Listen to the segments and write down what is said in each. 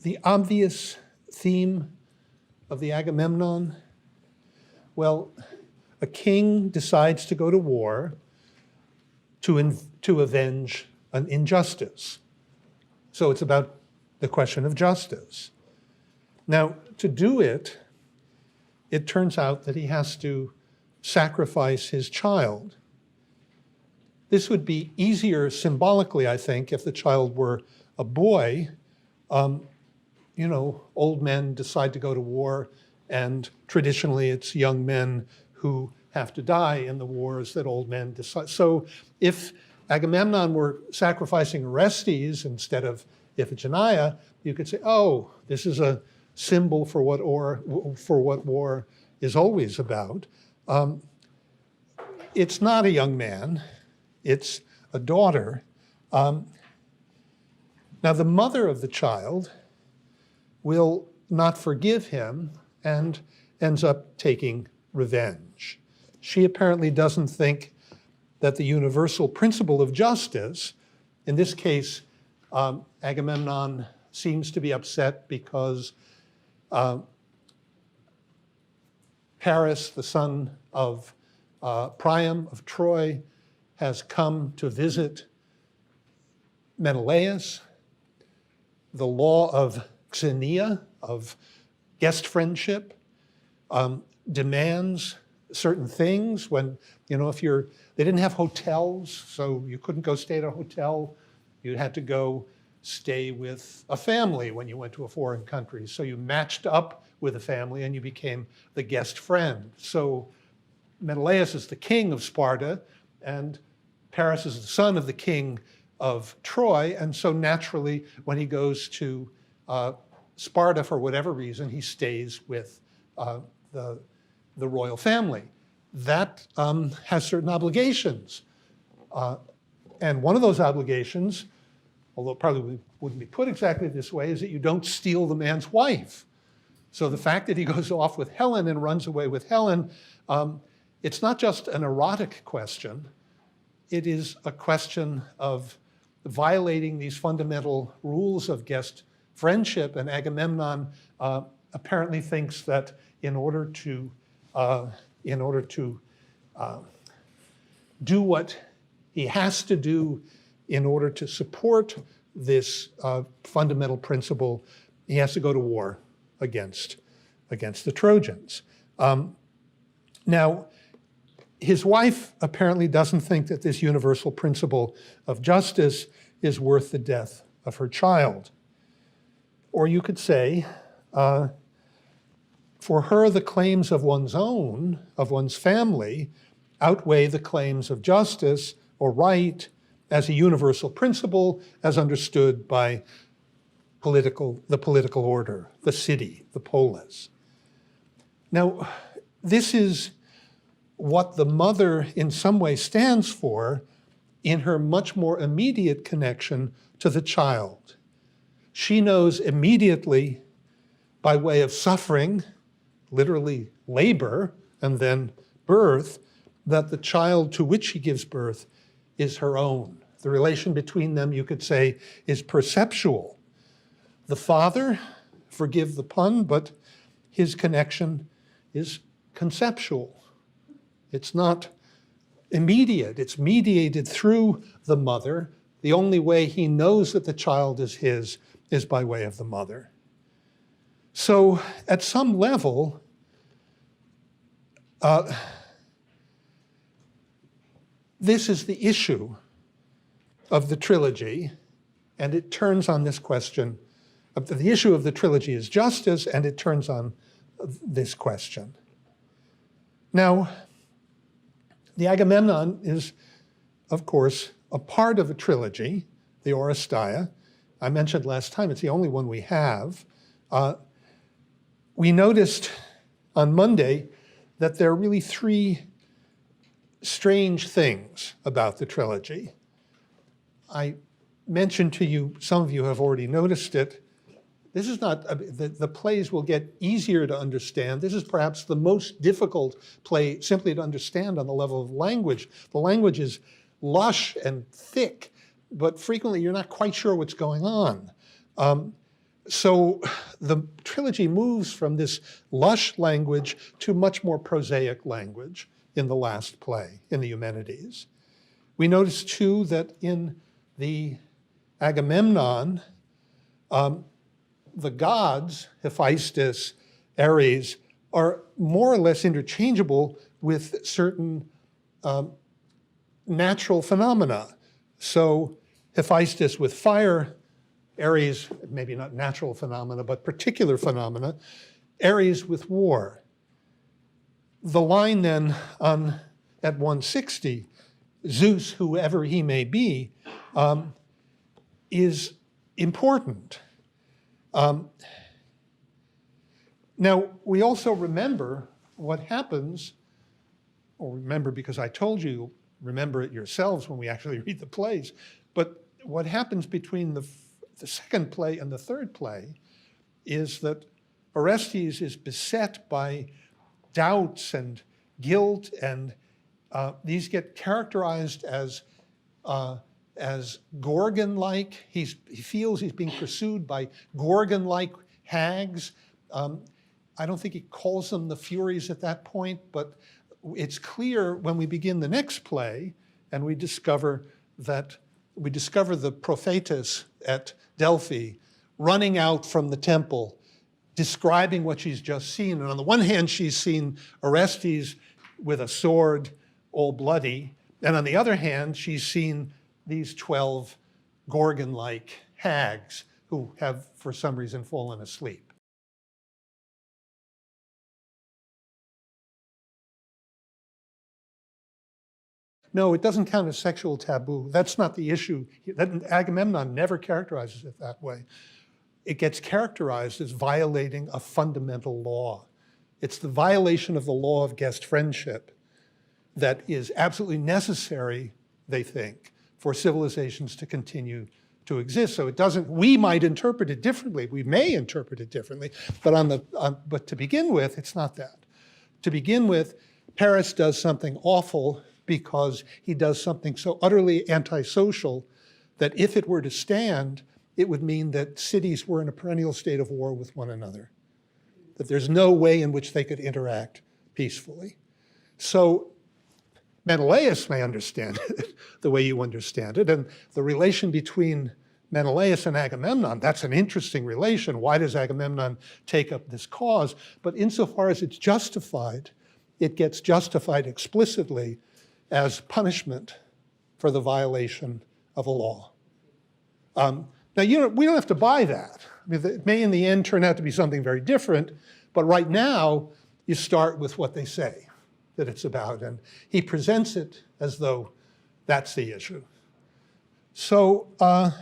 the obvious theme of the Agamemnon? Well, a king decides to go to war to avenge an injustice. So it's about the question of justice. Now, to do it, it turns out that he has to sacrifice his child. This would be easier symbolically, I think, if the child were a boy. You know, old men decide to go to war, and traditionally it's young men who have to die in the wars that old men decide. So if Agamemnon were sacrificing Orestes instead of Iphigenia, you could say, oh, this is a symbol for what war is always about. It's not a young man, it's a daughter. Now the mother of the child will not forgive him and ends up taking revenge. She apparently doesn't think that the universal principle of justice, in this case, Agamemnon seems to be upset because Paris, the son of Priam of Troy, has come to visit Menelaus. The law of xenia, of guest friendship, demands certain things when, you know, they didn't have hotels, so you couldn't go stay at a hotel. You had to go stay with a family when you went to a foreign country. So you matched up with a family and you became the guest friend. So Menelaus is the king of Sparta and Paris is the son of the king of Troy. And so naturally, when he goes to Sparta for whatever reason, he stays with the royal family. That has certain obligations. And one of those obligations, although it probably wouldn't be put exactly this way, is that you don't steal the man's wife. So the fact that he goes off with Helen and runs away with Helen, it's not just an erotic question. It is a question of violating these fundamental rules of guest friendship. And Agamemnon apparently thinks that in order to do what he has to do in order to support this fundamental principle, he has to go to war against the Trojans. Now, his wife apparently doesn't think that this universal principle of justice is worth the death of her child. Or you could say, for her, the claims of one's own, of one's family, outweigh the claims of justice or right as a universal principle as understood by the political order, the city, the polis. Now, this is what the mother in some way stands for in her much more immediate connection to the child. She knows immediately by way of suffering, literally labor, and then birth, that the child to which she gives birth is her own. The relation between them, you could say, is perceptual. The father, forgive the pun, but his connection is conceptual. It's not immediate. It's mediated through the mother. The only way he knows that the child is his is by way of the mother. So at some level, this is the issue of the trilogy, and it turns on this question. The issue of the trilogy is justice, and it turns on this question. Now, the Agamemnon is, of course, a part of a trilogy, the Oresteia. I mentioned last time, it's the only one we have. We noticed on Monday that there are really three strange things about the trilogy. I mentioned to you, some of you have already noticed it. This is not, the plays will get easier to understand. This is perhaps the most difficult play simply to understand on the level of language. The language is lush and thick, but frequently you're not quite sure what's going on. So the trilogy moves from this lush language to much more prosaic language in the last play, in the Eumenides. We notice too that in the Agamemnon, the gods, Hephaestus, Ares, are more or less interchangeable with certain natural phenomena. So Hephaestus with fire, Ares, maybe not natural phenomena, but particular phenomena, Ares with war. The line then at 160, Zeus, whoever he may be, is important. Now, we also remember what happens, or remember because I told you, remember it yourselves when we actually read the plays, but what happens between the second play and the third play is that Orestes is beset by doubts and guilt, and these get characterized as Gorgon-like. He feels he's being pursued by Gorgon-like hags. I don't think he calls them the Furies at that point, but it's clear when we begin the next play and we discover the prophetess at Delphi running out from the temple, describing what she's just seen. And on the one hand, she's seen Orestes with a sword, all bloody. And on the other hand, she's seen these 12 Gorgon-like hags who have, for some reason, fallen asleep. No, it doesn't count as sexual taboo. That's not the issue. Agamemnon never characterizes it that way. It gets characterized as violating a fundamental law. It's the violation of the law of guest friendship that is absolutely necessary, they think, for civilizations to continue to exist. So it doesn't, we might interpret it differently. We may interpret it differently, but to begin with, it's not that. To begin with, Paris does something awful because he does something so utterly antisocial that if it were to stand, it would mean that cities were in a perennial state of war with one another, that there's no way in which they could interact peacefully. So Menelaus may understand it the way you understand it, and the relation between Menelaus and Agamemnon, that's an interesting relation. Why does Agamemnon take up this cause? But insofar as it's justified, it gets justified explicitly as punishment for the violation of a law. Now, we don't have to buy that. I mean, it may in the end turn out to be something very different, but right now, you start with what they say that it's about, and he presents it as though that's the issue. So, and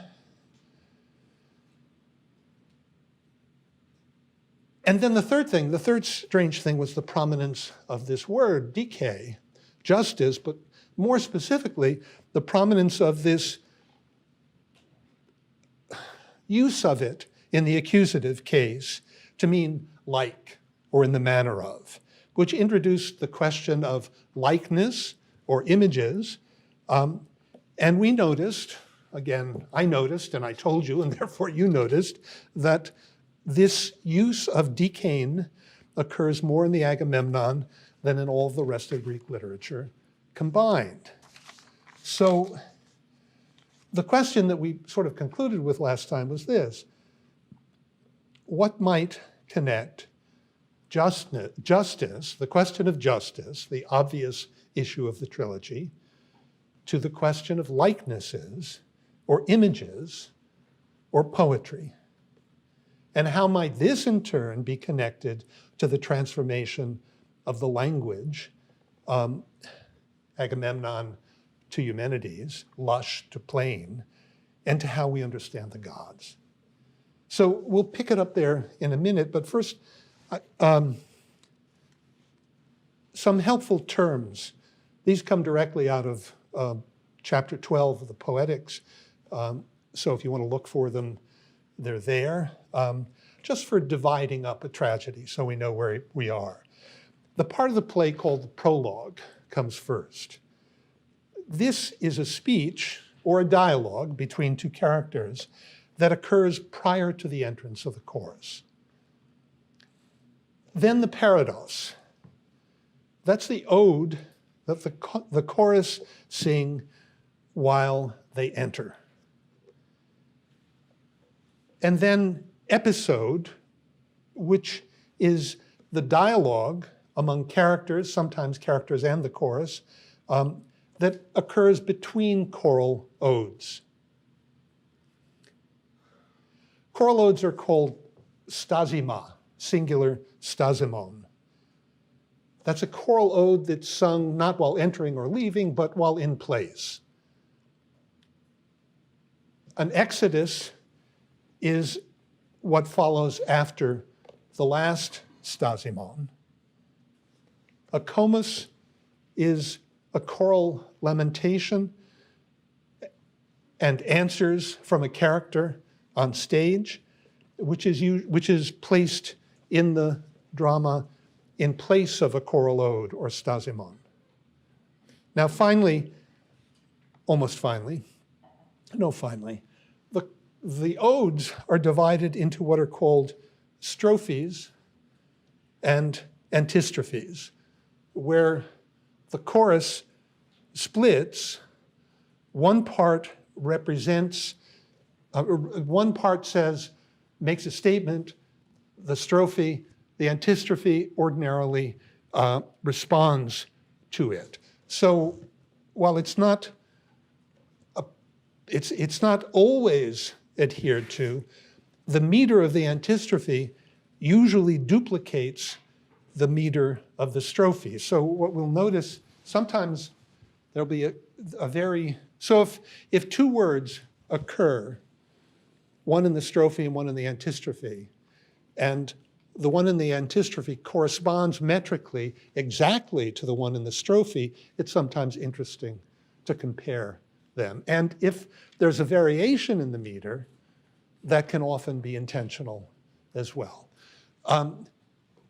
then the third strange thing was the prominence of this word, decay, justice, but more specifically, the prominence of this use of it in the accusative case to mean like or in the manner of, which introduced the question of likeness or images. And we noticed, again, I noticed and I told you, and therefore you noticed, that this use of decain occurs more in the Agamemnon than in all of the rest of Greek literature combined. So the question that we sort of concluded with last time was this: what might connect justice, the question of justice, the obvious issue of the trilogy, to the question of likenesses or images or poetry? And how might this in turn be connected to the transformation of the language, Agamemnon to Eumenides, lush to plain, and to how we understand the gods? So we'll pick it up there in a minute, but first, some helpful terms. These come directly out of chapter 12 of the Poetics. So if you want to look for them, they're there. Just for dividing up a tragedy so we know where we are. The part of the play called the prologue comes first. This is a speech or a dialogue between two characters that occurs prior to the entrance of the chorus. Then the parados. That's the ode that the chorus sing while they enter. And then episode, which is the dialogue among characters, sometimes characters and the chorus, that occurs between choral odes. Choral odes are called stasima, singular stasimon. That's a choral ode that's sung not while entering or leaving, but while in place. An exodus is what follows after the last stasimon. A comus is a choral lamentation and answers from a character on stage, which is placed in the drama in place of a choral ode or stasimon. Now finally, the odes are divided into what are called strophes and antistrophes, where the chorus splits. One part represents, one part makes a statement, the strophe, the antistrophe ordinarily responds to it. So while it's not always adhered to, the meter of the antistrophe usually duplicates the meter of the strophe. So what we'll notice, sometimes there'll be so if two words occur, one in the strophe and one in the antistrophe, and the one in the antistrophe corresponds metrically exactly to the one in the strophe, it's sometimes interesting to compare them. And if there's a variation in the meter, that can often be intentional as well.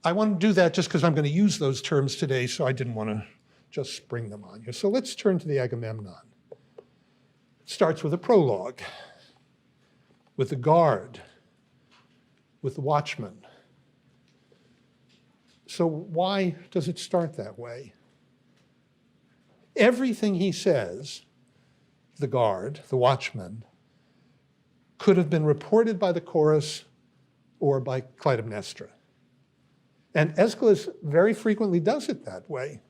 I want to do that just because I'm going to use those terms today, so I didn't want to just spring them on you. So let's turn to the Agamemnon. It starts with a prologue, with the guard, with the watchman. So why does it start that way? Everything he says, the guard, the watchman, could have been reported by the chorus or by Clytemnestra. And Aeschylus very frequently does it that way.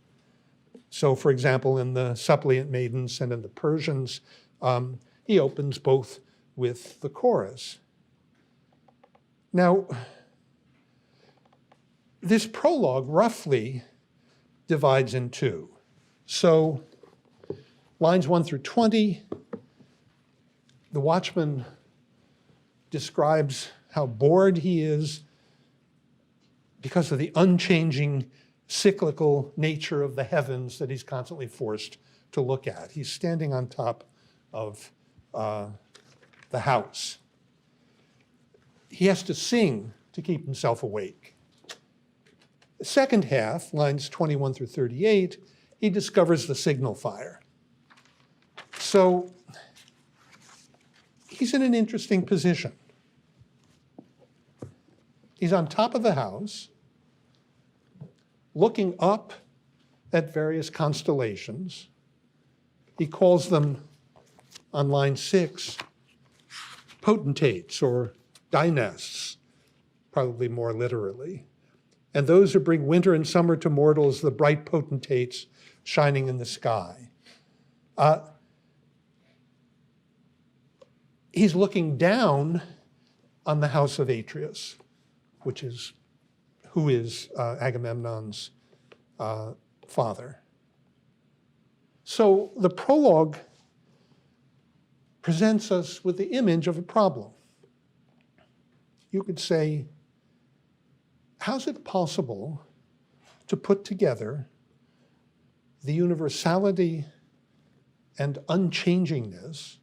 So for example, in the Suppliant Maidens and in the Persians, he opens both with the chorus. Now, this prologue roughly divides in two. So lines 1 through 20, the watchman describes how bored he is because of the unchanging cyclical nature of the heavens that he's constantly forced to look at. He's standing on top of the house. He has to sing to keep himself awake. The second half, lines 21 through 38, he discovers the signal fire. So he's in an interesting position. He's on top of the house, looking up at various constellations. He calls them, on line 6, potentates or dynasts, probably more literally. And those who bring winter and summer to mortals, the bright potentates shining in the sky. He's looking down on the house of Atreus, who is Agamemnon's father. So the prologue presents us with the image of a problem. You could say, how's it possible to put together the universality and unchangingness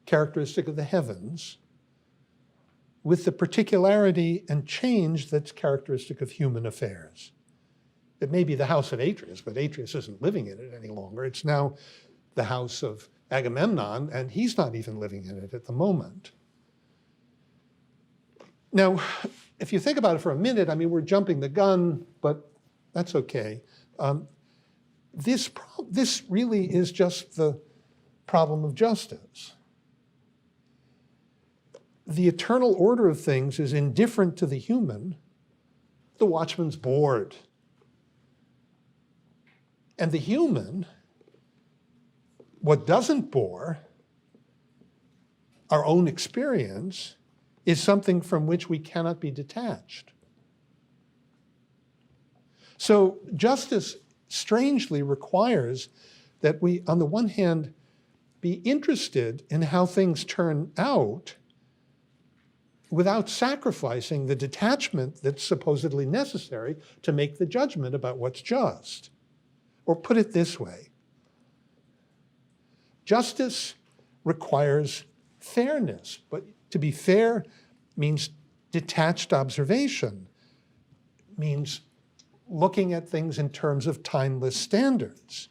characteristic of the heavens with the particularity and change that's characteristic of human affairs? It may be the house of Atreus, but Atreus isn't living in it any longer. It's now the house of Agamemnon, and he's not even living in it at the moment. Now, if you think about it for a minute, I mean, we're jumping the gun, but that's okay. This really is just the problem of justice. The eternal order of things is indifferent to the human. The watchman's bored. And the human, what doesn't bore, our own experience, is something from which we cannot be detached. So justice strangely requires that we, on the one hand, be interested in how things turn out without sacrificing the detachment that's supposedly necessary to make the judgment about what's just. Or put it this way, justice requires fairness, but to be fair means detached observation, means looking at things in terms of timeless standards.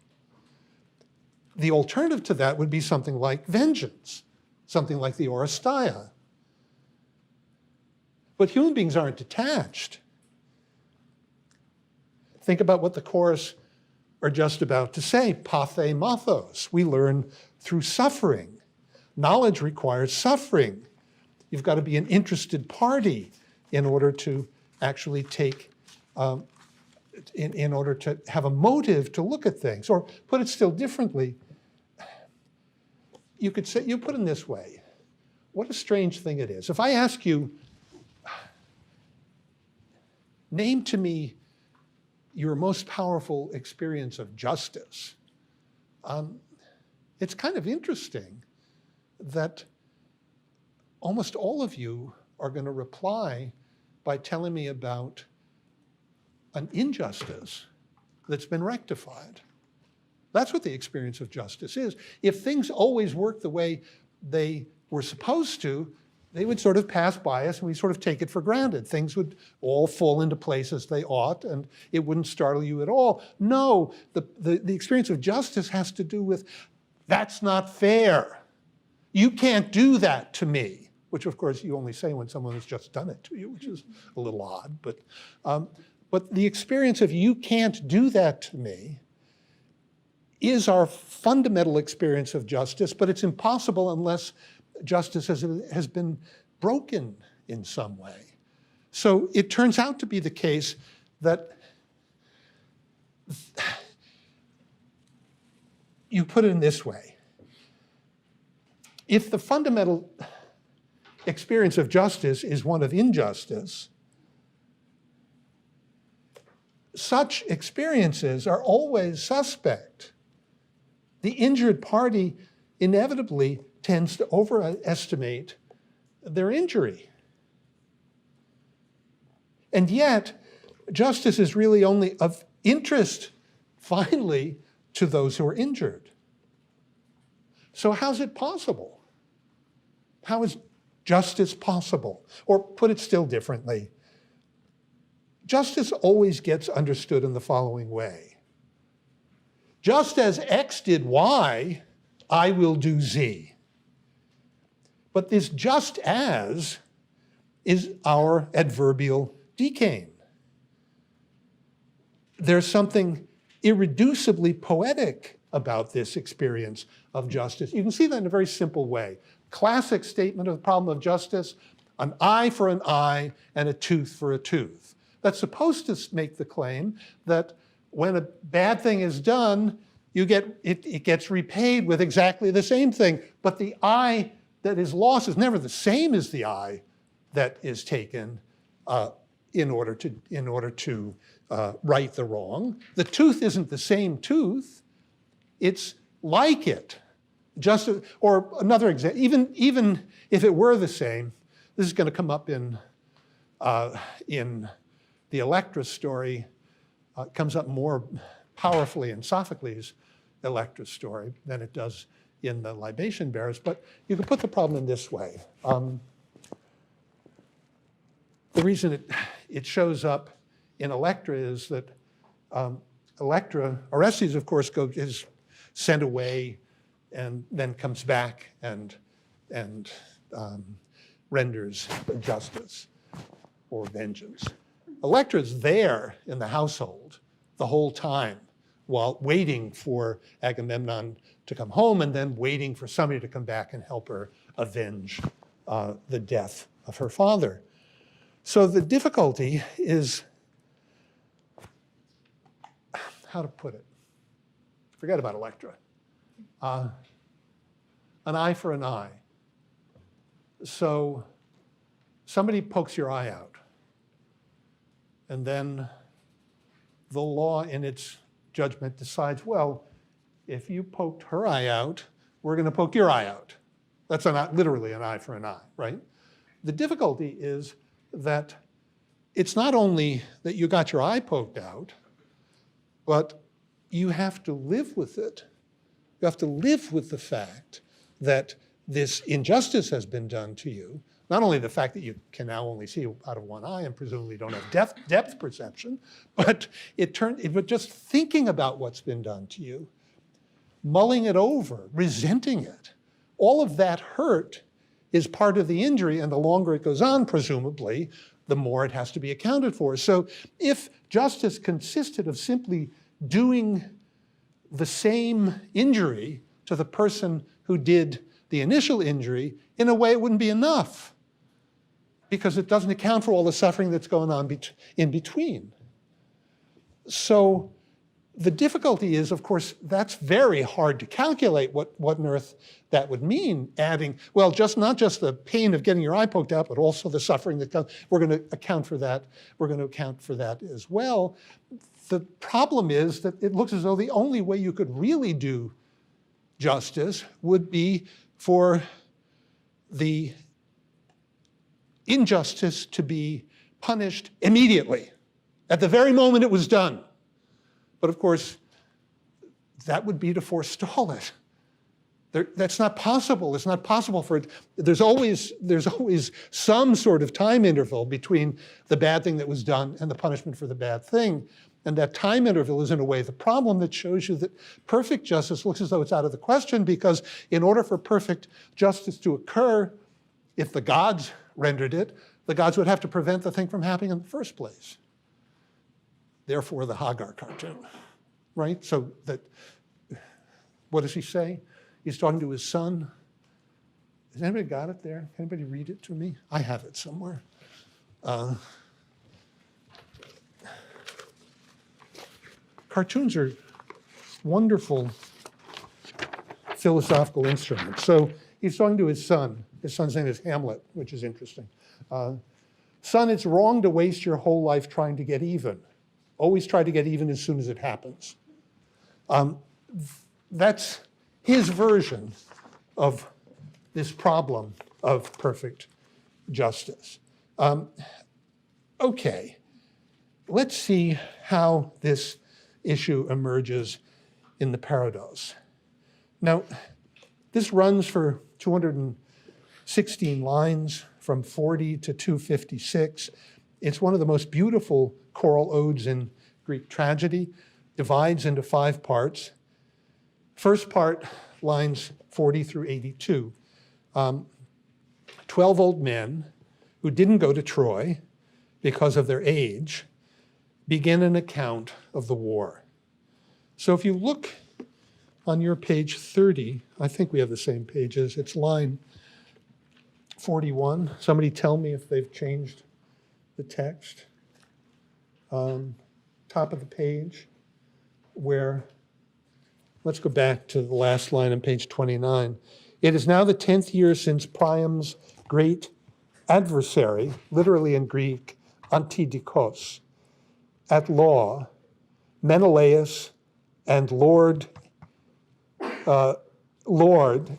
The alternative to that would be something like vengeance, something like the Oresteia. But human beings aren't detached. Think about what the chorus are just about to say, pathe mathos. We learn through suffering. Knowledge requires suffering. You've got to be an interested party in order to actually take, in order to have a motive to look at things. Or put it still differently, you could say, you put it in this way, what a strange thing it is. If I ask you, name to me your most powerful experience of justice, it's kind of interesting that almost all of you are going to reply by telling me about an injustice that's been rectified. That's what the experience of justice is. If things always work the way they were supposed to, they would sort of pass by us and we sort of take it for granted. Things would all fall into place as they ought and it wouldn't startle you at all. No, the experience of justice has to do with, that's not fair. You can't do that to me, which of course you only say when someone has just done it to you, which is a little odd. But the experience of you can't do that to me is our fundamental experience of justice, but it's impossible unless justice has been broken in some way. So it turns out to be the case that you put it in this way. If the fundamental experience of justice is one of injustice, such experiences are always suspect. The injured party inevitably tends to overestimate their injury. And yet, justice is really only of interest, finally, to those who are injured. So how's it possible? How is justice possible? Or put it still differently, justice always gets understood in the following way. Just as X did Y, I will do Z. But this just as is our adverbial decane. There's something irreducibly poetic about this experience of justice. You can see that in a very simple way. Classic statement of the problem of justice, an eye for an eye and a tooth for a tooth. That's supposed to make the claim that when a bad thing is done, it gets repaid with exactly the same thing. But the eye that is lost is never the same as the eye that is taken in order to right the wrong. The tooth isn't the same tooth. It's like it. Or another example, even if it were the same, this is going to come up in the Electra story. It comes up more powerfully in Sophocles' Electra story than it does in the libation bearers. But you can put the problem in this way. The reason it shows up in Electra is that Orestes, of course, is sent away and then comes back and renders justice. or vengeance. Electra's there in the household the whole time while waiting for Agamemnon to come home and then waiting for somebody to come back and help her avenge the death of her father. So the difficulty is, how to put it? Forget about Electra. An eye for an eye. So somebody pokes your eye out, and then the law in its judgment decides, well, if you poked her eye out, we're going to poke your eye out. That's literally an eye for an eye, right? The difficulty is that it's not only that you got your eye poked out, but you have to live with it. You have to live with the fact that this injustice has been done to you. Not only the fact that you can now only see out of one eye and presumably don't have depth perception, but but just thinking about what's been done to you, mulling it over, resenting it, all of that hurt is part of the injury, and the longer it goes on, presumably, the more it has to be accounted for. So if justice consisted of simply doing the same injury to the person who did the initial injury, in a way it wouldn't be enough, because it doesn't account for all the suffering that's going on in between. So the difficulty is, of course, that's very hard to calculate what on earth that would mean, adding, well, not just the pain of getting your eye poked out, but also the suffering that comes. We're going to account for that. We're going to account for that as well. The problem is that it looks as though the only way you could really do justice would be for the injustice to be punished immediately, at the very moment it was done. But of course, that would be to forestall it. That's not possible. It's not possible for it. There's always some sort of time interval between the bad thing that was done and the punishment for the bad thing. And that time interval is, in a way, the problem that shows you that perfect justice looks as though it's out of the question, because in order for perfect justice to occur, if the gods rendered it, the gods would have to prevent the thing from happening in the first place. Therefore, the Hagar cartoon, right? So that, what does he say? He's talking to his son. Has anybody got it there? Can anybody read it to me? I have it somewhere. Cartoons are wonderful philosophical instruments. So he's talking to his son. His son's name is Hamlet, which is interesting. Son, it's wrong to waste your whole life trying to get even. Always try to get even as soon as it happens. That's his version of this problem of perfect justice. Okay, let's see how this issue emerges in the Parados. Now, this runs for 216 lines from 40 to 256. It's one of the most beautiful choral odes in Greek tragedy, divides into 5 parts. First part, lines 40 through 82. 12 old men who didn't go to Troy because of their age begin an account of the war. So if you look on your page 30, I think we have the same pages, it's line 41. Somebody tell me if they've changed the text. Top of the page, where, let's go back to the last line on page 29. It is now the 10th year since Priam's great adversary, literally in Greek, Antidikos, at law, Menelaus and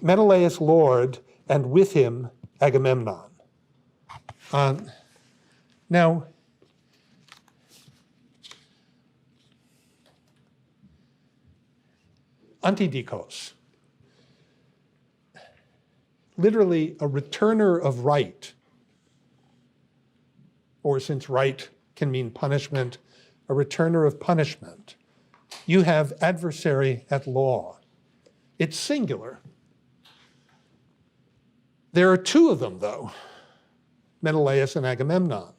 Menelaus Lord, and with him Agamemnon. Now, Antidikos, literally a returner of right, or since right can mean punishment, a returner of punishment. You have adversary at law. It's singular. There are 2 of them, though, Menelaus and Agamemnon.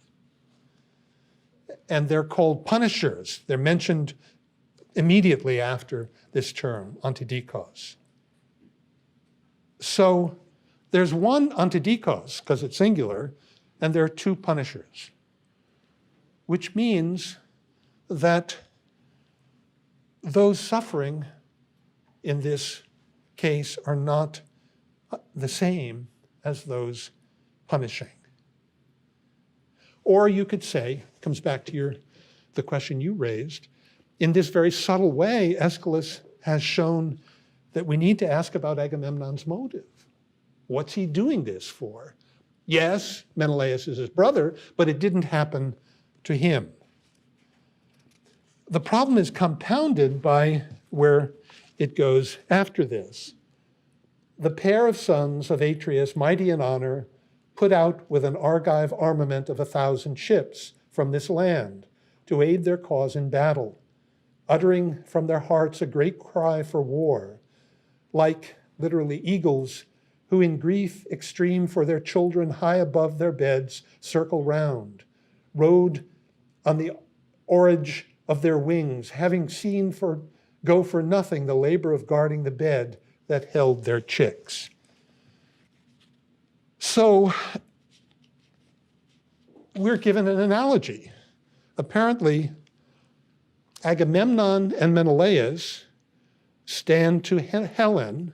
and they're called punishers. They're mentioned immediately after this term, antidikos. So there's one antidikos, because it's singular, and there are two punishers, which means that those suffering in this case are not the same as those punishing. Or you could say, comes back to the question you raised, in this very subtle way, Aeschylus has shown that we need to ask about Agamemnon's motive. What's he doing this for? Yes, Menelaus is his brother, but it didn't happen to him. The problem is compounded by where it goes after this. The pair of sons of Atreus, mighty in honor, put out with an Argive armament of 1,000 ships from this land to aid their cause in battle, uttering from their hearts a great cry for war, like literally eagles who in grief extreme for their children high above their beds circle round, rode on the oarage of their wings, having seen go for nothing the labor of guarding the bed that held their chicks. So we're given an analogy. Apparently, Agamemnon and Menelaus stand to Helen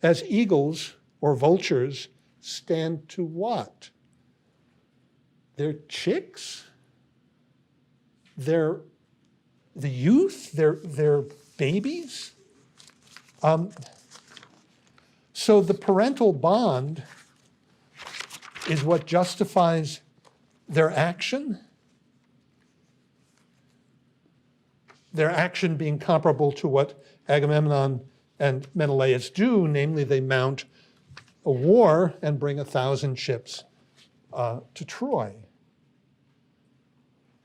as eagles or vultures stand to what? Their chicks? The youth? Their babies? So the parental bond is what justifies their action being comparable to what Agamemnon and Menelaus do, namely they mount a war and bring 1,000 ships to Troy.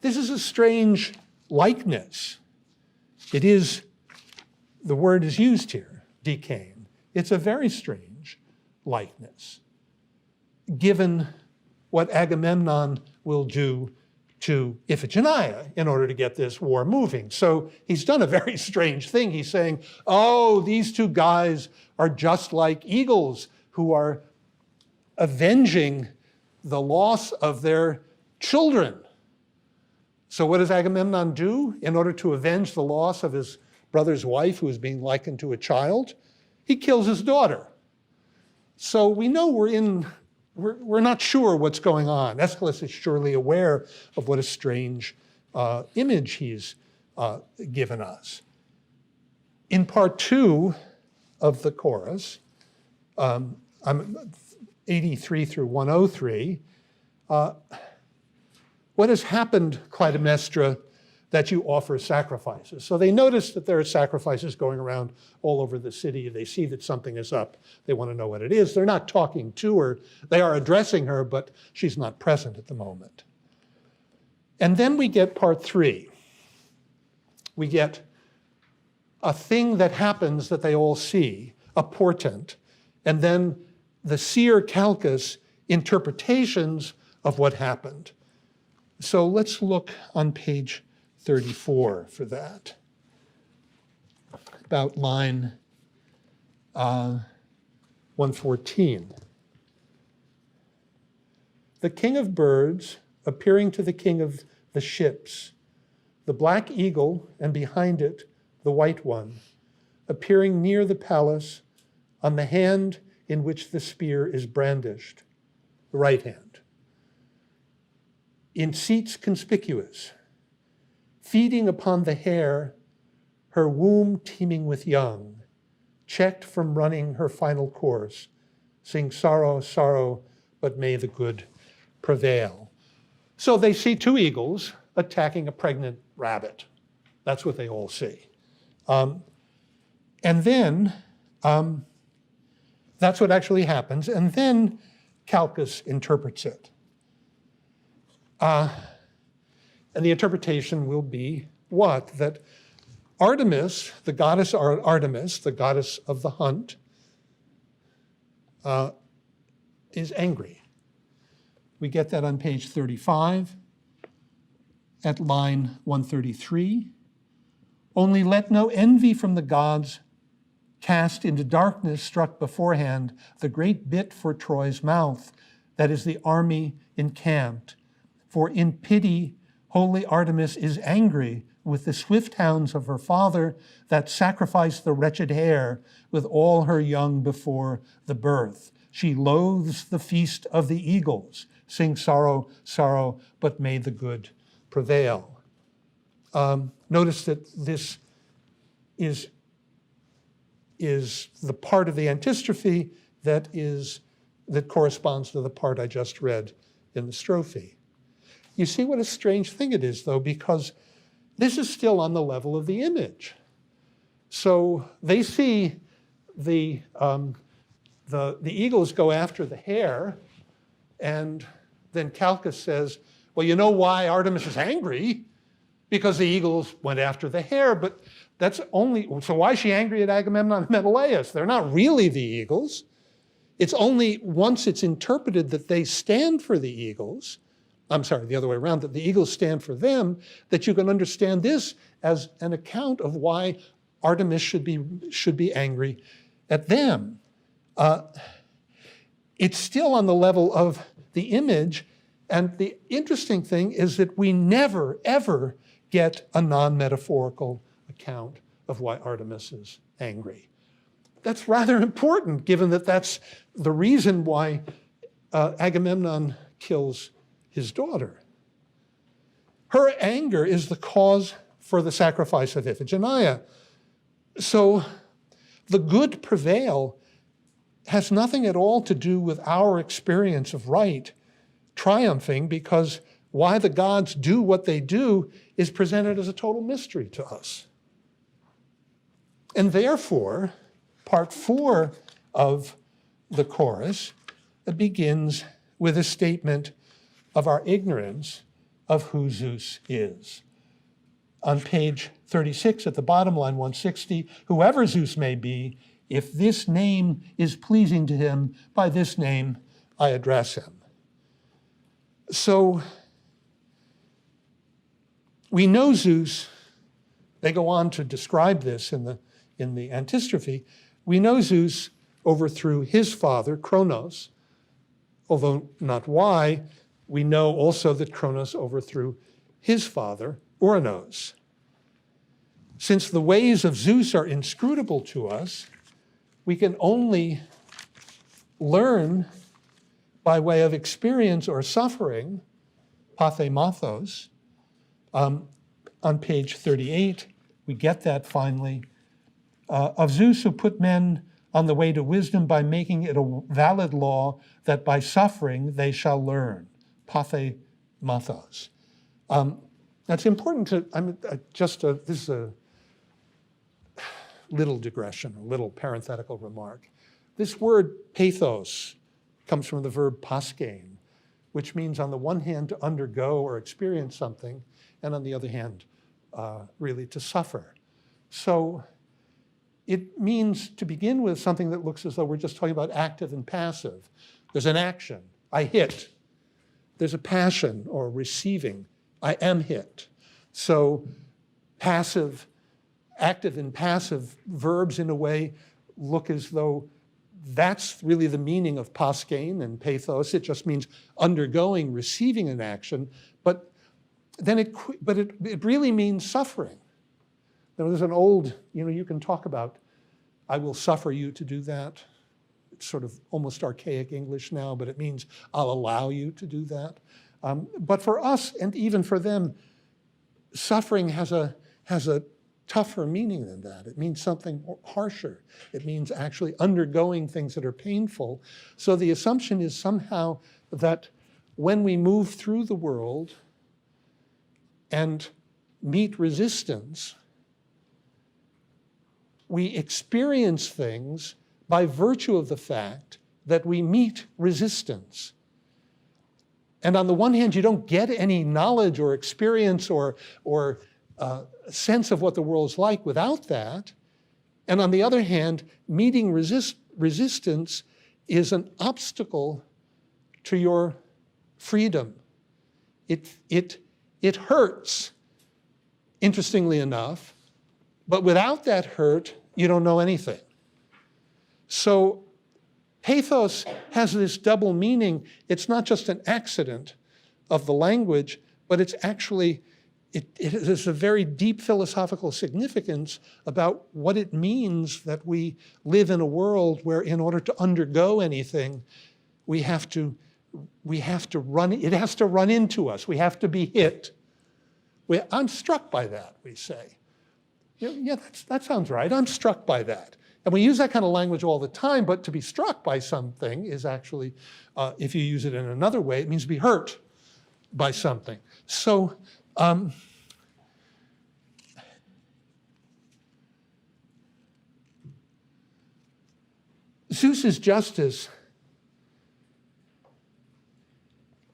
This is a strange likeness. It is, the word is used here, decain. It's a very strange likeness, given what Agamemnon will do to Iphigenia in order to get this war moving. So he's done a very strange thing. He's saying, oh, these two guys are just like eagles who are avenging the loss of their children. So what does Agamemnon do in order to avenge the loss of his brother's wife, who is being likened to a child? He kills his daughter. So we know we're not sure what's going on. Aeschylus is surely aware of what a strange image he's given us. In part 2 of the chorus, 83 through 103, what has happened, Clytemnestra, that you offer sacrifices? So they notice that there are sacrifices going around all over the city. They see that something is up. They want to know what it is. They're not talking to her. They are addressing her, but she's not present at the moment. And then we get part 3. We get a thing that happens that they all see, a portent, and then the seer Calchas interpretations of what happened. So let's look on page 34 for that, about line 114. The king of birds appearing to the king of the ships, the black eagle, and behind it the white one, appearing near the palace on the hand in which the spear is brandished, the right hand. In seats conspicuous, feeding upon the hair, her womb teeming with young, checked from running her final course, sing sorrow, sorrow, but may the good prevail. So they see 2 eagles attacking a pregnant rabbit. That's what they all see. And then, that's what actually happens. And then Calchas interprets it. And the interpretation will be what? That Artemis, the goddess Artemis, the goddess of the hunt, is angry. We get that on page 35. at line 133. Only let no envy from the gods cast into darkness struck beforehand the great bit for Troy's mouth, that is the army encamped. For in pity, holy Artemis is angry with the swift hounds of her father that sacrificed the wretched hare with all her young before the birth. She loathes the feast of the eagles. Sing sorrow, sorrow, but may the good prevail. Notice that this is the part of the antistrophe that corresponds to the part I just read in the strophe. You see what a strange thing it is, though, because this is still on the level of the image. So they see the eagles go after the hare, and then Calchas says, well, you know why Artemis is angry? Because the eagles went after the hare, but so why is she angry at Agamemnon and Menelaus? They're not really the eagles. It's only once it's interpreted that they stand for the eagles, I'm sorry, the other way around, that the eagles stand for them, that you can understand this as an account of why Artemis should be angry at them. It's still on the level of the image, and the interesting thing is that we never, ever get a non-metaphorical account of why Artemis is angry. That's rather important, given that that's the reason why Agamemnon kills his daughter. Her anger is the cause for the sacrifice of Iphigenia. So the good prevail has nothing at all to do with our experience of right triumphing, because why the gods do what they do is presented as a total mystery to us. And therefore, part 4 of the chorus begins with a statement of our ignorance of who Zeus is. On page 36 at the bottom, line 160, whoever Zeus may be, if this name is pleasing to him, by this name I address him. So we know Zeus. They go on to describe this in the antistrophe. We know Zeus overthrew his father, Kronos, although not why. We know also that Kronos overthrew his father, Ouranos. Since the ways of Zeus are inscrutable to us, we can only learn by way of experience or suffering, pathemathos. On page 38, we get that finally. Of Zeus who put men on the way to wisdom by making it a valid law that by suffering they shall learn. Pathemathos. That's important to, this is a little digression, a little parenthetical remark. This word pathos comes from the verb paskein, which means on the one hand to undergo or experience something, and on the other hand, really to suffer. So it means to begin with something that looks as though we're just talking about active and passive. There's an action, I hit. There's a passion or receiving, I am hit. So passive, active and passive verbs in a way look as though that's really the meaning of paskein and pathos. It just means undergoing, receiving an action, but then it really means suffering. Now, there's an old, you can talk about, I will suffer you to do that. It's sort of almost archaic English now, but it means I'll allow you to do that. But for us, and even for them, suffering has a tougher meaning than that. It means something harsher. It means actually undergoing things that are painful. So the assumption is somehow that when we move through the world and meet resistance, we experience things by virtue of the fact that we meet resistance. And on the one hand, you don't get any knowledge or experience or sense of what the world's like without that. And on the other hand, meeting resistance is an obstacle to your freedom. It It hurts, interestingly enough, but without that hurt, you don't know anything. So pathos has this double meaning. It's not just an accident of the language, but it's actually, it is a very deep philosophical significance about what it means that we live in a world where in order to undergo anything, we have to run, it has to run into us. We have to be hit. I'm struck by that, we say. Yeah, that sounds right. I'm struck by that. And we use that kind of language all the time, but to be struck by something is actually, if you use it in another way, it means to be hurt by something. So, Zeus's justice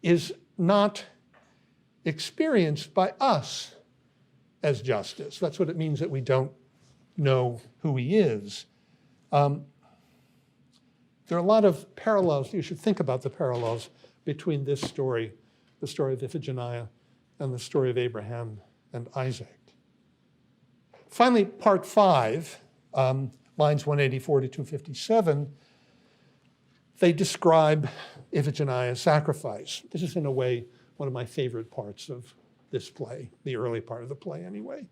is not experienced by us as justice. That's what it means that we don't know who he is. There are a lot of parallels. You should think about the parallels between this story, the story of Iphigenia, and the story of Abraham and Isaac. Finally, part 5, lines 184 to 257, they describe Iphigenia's sacrifice. This is, in a way, one of my favorite parts of this play, the early part of the play anyway.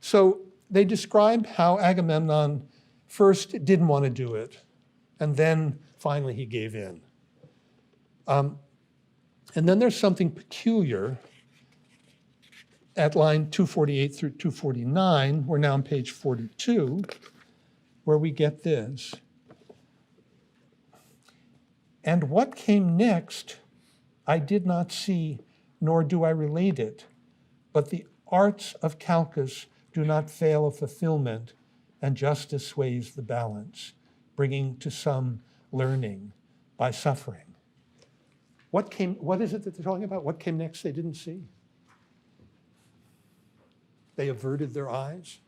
So they describe how Agamemnon first didn't want to do it, and then finally he gave in. And then there's something peculiar at line 248 through 249. We're now on page 42, where we get this. And what came next, I did not see, nor do I relate it. But the arts of Calchas do not fail of fulfillment, and justice sways the balance, bringing to some learning by suffering. What is it that they're talking about? What came next they didn't see? They averted their eyes?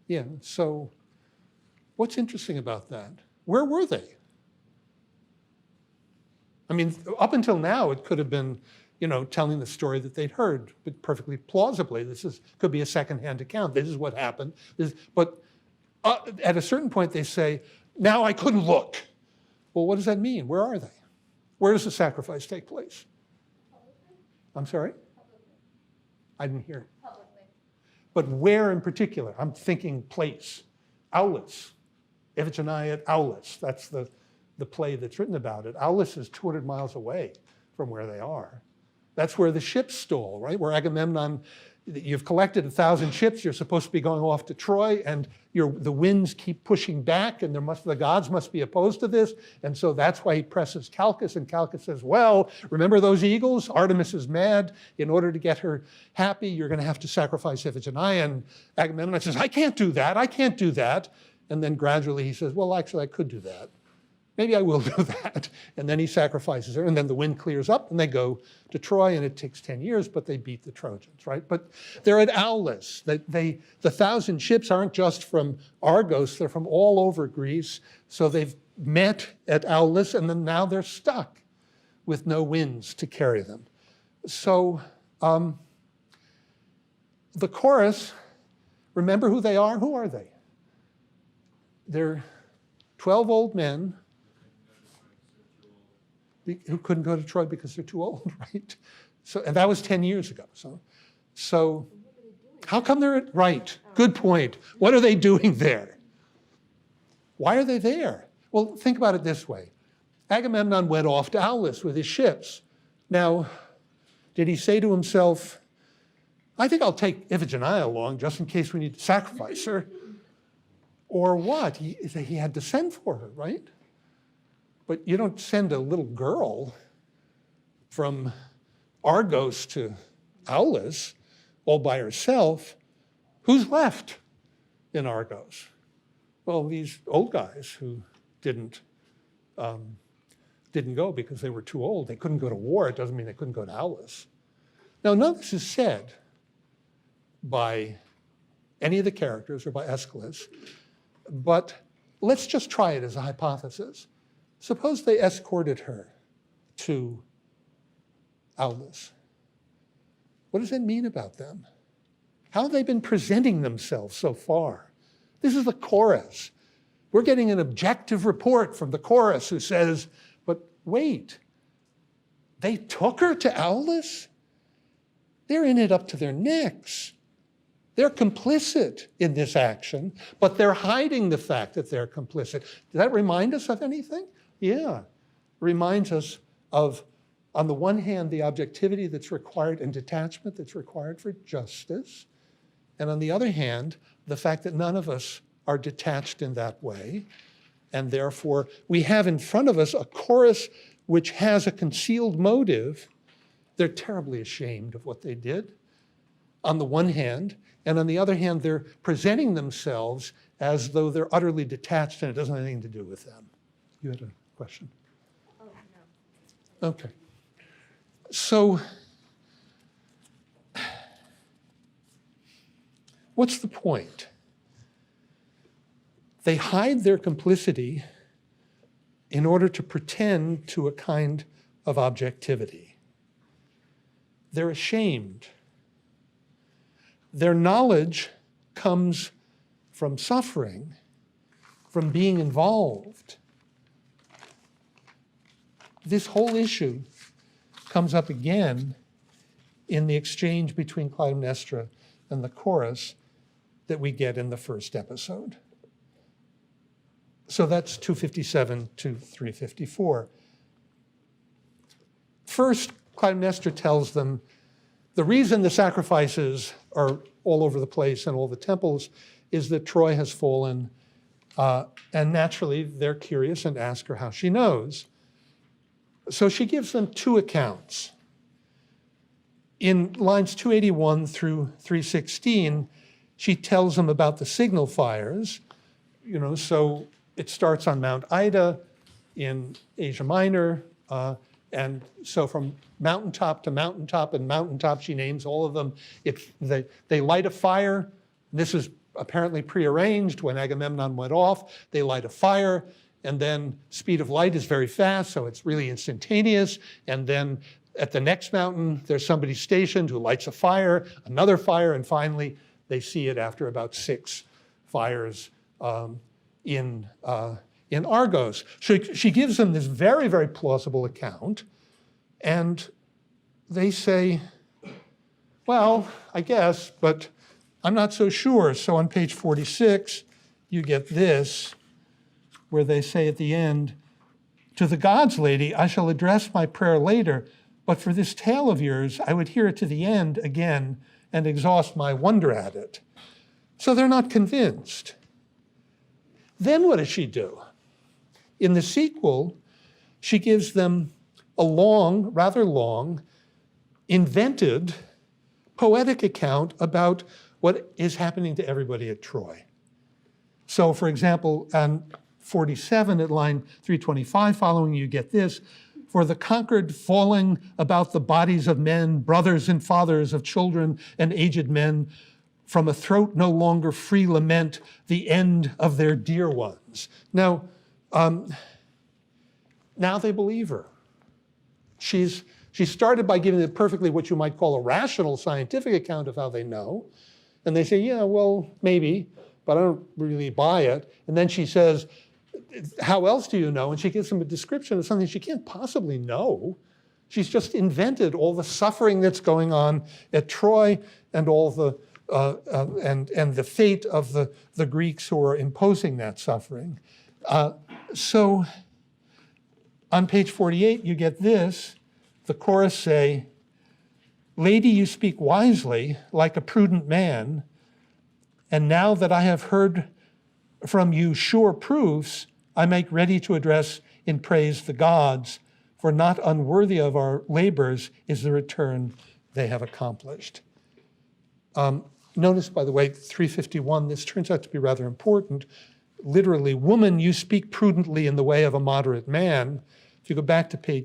Yeah, so what's interesting about that? Where were they? I mean, up until now, it could have been, telling the story that they'd heard, but perfectly plausibly. Could be a secondhand account. This is what happened. But at a certain point, they say, now I couldn't look. Well, what does that mean? Where are they? Where does the sacrifice take place? I'm sorry? I didn't hear. Publicly. But where in particular? I'm thinking place. Aulis. Iphigenia at Aulis. That's the play that's written about it. Aulis is 200 miles away from where they are. That's where the ships stole, right? Where Agamemnon, you've collected 1,000 ships, you're supposed to be going off to Troy, and the winds keep pushing back, and the gods must be opposed to this, and so that's why he presses Calchas, and Calchas says, well, remember those eagles? Artemis is mad. In order to get her happy, you're going to have to sacrifice Iphigenia, and Agamemnon says, I can't do that, I can't do that. And then gradually he says, well, actually, I could do that. Maybe I will do that. And then he sacrifices her, and then the wind clears up, and they go to Troy, and it takes 10 years, but they beat the Trojans, right? But they're at Aulis. The 1,000 ships aren't just from Argos, they're from all over Greece. So they've met at Aulis, and then now they're stuck with no winds to carry them. So the chorus, remember who they are? Who are they? They're 12 old men who couldn't go to Troy because they're too old, right? So, and that was 10 years ago. So how come they're right? Good point. What are they doing there? Why are they there? Well, think about it this way. Agamemnon went off to Aulis with his ships. Now, did he say to himself, I think I'll take Iphigenia along just in case we need to sacrifice her? Or what? He had to send for her, right? But you don't send a little girl from Argos to Aulis all by herself. Who's left in Argos? Well, these old guys who didn't go because they were too old. They couldn't go to war. It doesn't mean they couldn't go to Aulis. Now, none of this is said by any of the characters or by Aeschylus, but let's just try it as a hypothesis. Suppose they escorted her to Aulus. What does it mean about them? How have they been presenting themselves so far? This is the chorus. We're getting an objective report from the chorus who says, but wait, they took her to Aulus? They're in it up to their necks. They're complicit in this action, but they're hiding the fact that they're complicit. Does that remind us of anything? Yeah. It reminds us of, on the one hand, the objectivity that's required and detachment that's required for justice. And on the other hand, the fact that none of us are detached in that way. And therefore, we have in front of us a chorus which has a concealed motive. They're terribly ashamed of what they did, on the one hand. And on the other hand, they're presenting themselves as though they're utterly detached and it doesn't have anything to do with them. You had a question? Oh, no. Okay. So, what's the point? They hide their complicity in order to pretend to a kind of objectivity. They're ashamed. Their knowledge comes from suffering, from being involved. This whole issue comes up again in the exchange between Clytemnestra and the chorus that we get in the first episode. So that's 257 to 354. First, Clytemnestra tells them the reason the sacrifices are all over the place and all the temples is that Troy has fallen, and naturally they're curious and ask her how she knows. So she gives them two accounts. In lines 281 through 316, she tells them about the signal fires. So it starts on Mount Ida in Asia Minor, and so from mountaintop to mountaintop and mountaintop, she names all of them. They light a fire. This is apparently prearranged. When Agamemnon went off, they light a fire, and then speed of light is very fast, so it's really instantaneous. And then at the next mountain, there's somebody stationed who lights a fire, another fire, and finally they see it after about 6 fires in Argos. So she gives them this very, very plausible account, and they say, well, I guess, but I'm not so sure. So on page 46, you get this, where they say at the end, to the gods, lady, I shall address my prayer later, but for this tale of yours, I would hear it to the end again and exhaust my wonder at it. So they're not convinced. Then what does she do? In the sequel, she gives them a long, rather long, invented, poetic account about what is happening to everybody at Troy. So, for example, on 47 at line 325 following, you get this, for the conquered falling about the bodies of men, brothers and fathers of children and aged men, from a throat no longer free lament the end of their dear ones. Now they believe her. She started by giving it perfectly what you might call a rational scientific account of how they know. And they say, yeah, well, maybe, but I don't really buy it. And then she says, how else do you know? And she gives them a description of something she can't possibly know. She's just invented all the suffering that's going on at Troy and all the and the fate of the Greeks who are imposing that suffering. So on page 48, you get this. The chorus say, lady, you speak wisely, like a prudent man, and now that I have heard from you sure proofs, I make ready to address in praise the gods, for not unworthy of our labors is the return they have accomplished. Notice, by the way, 351, this turns out to be rather important. Literally, woman, you speak prudently in the way of a moderate man. If you go back to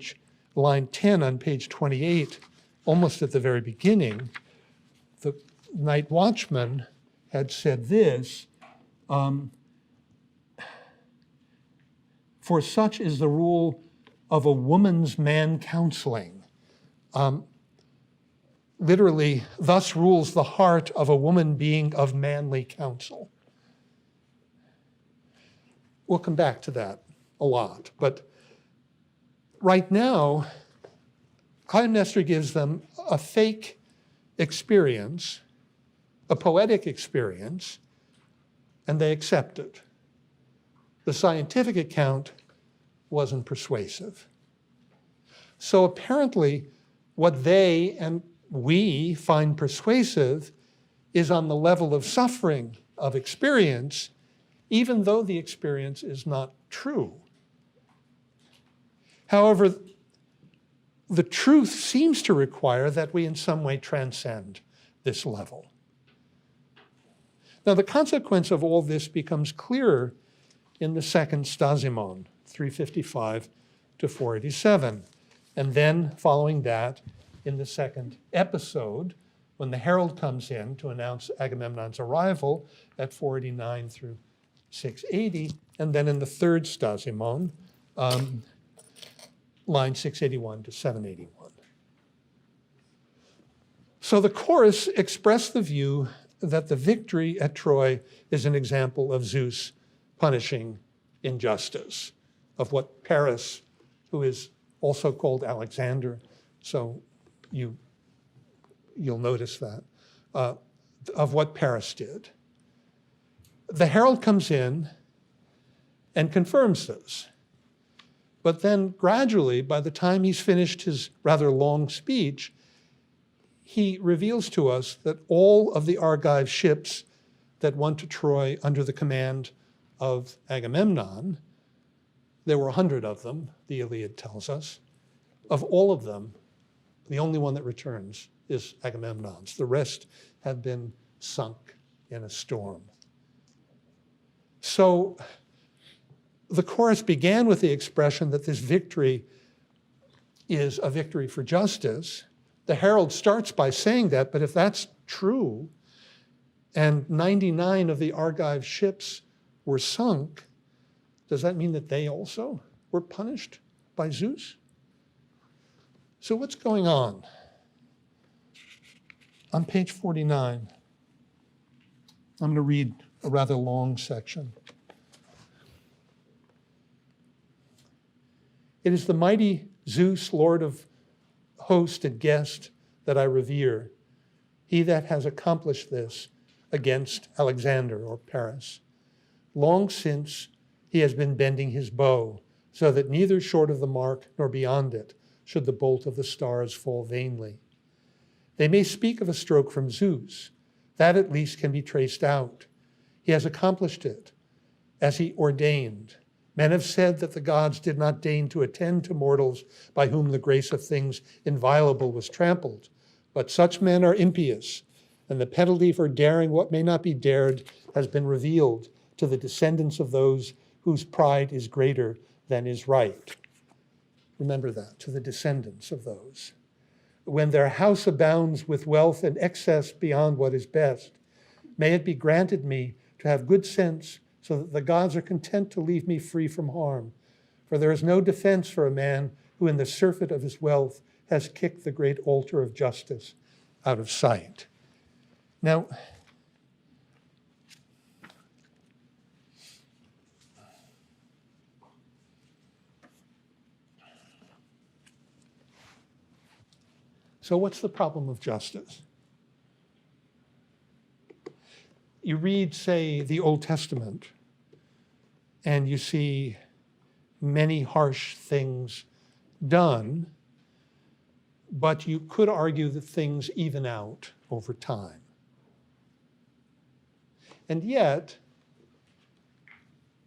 line 10 on page 28, almost at the very beginning, the night watchman had said this, for such is the rule of a woman's man counseling. Literally, thus rules the heart of a woman being of manly counsel. We'll come back to that a lot, but right now, Clytemnestra gives them a fake experience, a poetic experience, and they accept it. The scientific account wasn't persuasive. So apparently, what they and we find persuasive is on the level of suffering, of experience, even though the experience is not true. However, the truth seems to require that we in some way transcend this level. Now, the consequence of all this becomes clearer in the second Stasimon, 355 to 487. And then, following that, in the second episode, when the herald comes in to announce Agamemnon's arrival at 489 through 680, and then in the third Stasimon, line 681 to 781. So the chorus expressed the view that the victory at Troy is an example of Zeus punishing injustice, of what Paris, who is also called Alexander, so you'll notice that, of what Paris did. The herald comes in and confirms this. But then gradually, by the time he's finished his rather long speech, he reveals to us that all of the Argive ships that went to Troy under the command of Agamemnon, there were 100 of them, the Iliad tells us. Of all of them, the only one that returns is Agamemnon's. The rest have been sunk in a storm. So the chorus began with the expression that this victory is a victory for justice. The herald starts by saying that, but if that's true, and 99 of the Argive ships were sunk, does that mean that they also were punished by Zeus? So what's going on? On page 49, I'm going to read a rather long section. It is the mighty Zeus, Lord of host and guest, that I revere, he that has accomplished this against Alexander or Paris. Long since he has been bending his bow, so that neither short of the mark nor beyond it should the bolt of the stars fall vainly. They may speak of a stroke from Zeus. That at least can be traced out. He has accomplished it, as he ordained. Men have said that the gods did not deign to attend to mortals by whom the grace of things inviolable was trampled. But such men are impious, and the penalty for daring what may not be dared has been revealed to the descendants of those whose pride is greater than is right. Remember that, to the descendants of those. When their house abounds with wealth and excess beyond what is best, may it be granted me to have good sense, so that the gods are content to leave me free from harm. For there is no defense for a man who in the surfeit of his wealth has kicked the great altar of justice out of sight. Now, so what's the problem of justice? You read, say, the Old Testament, and you see many harsh things done, but you could argue that things even out over time. And yet,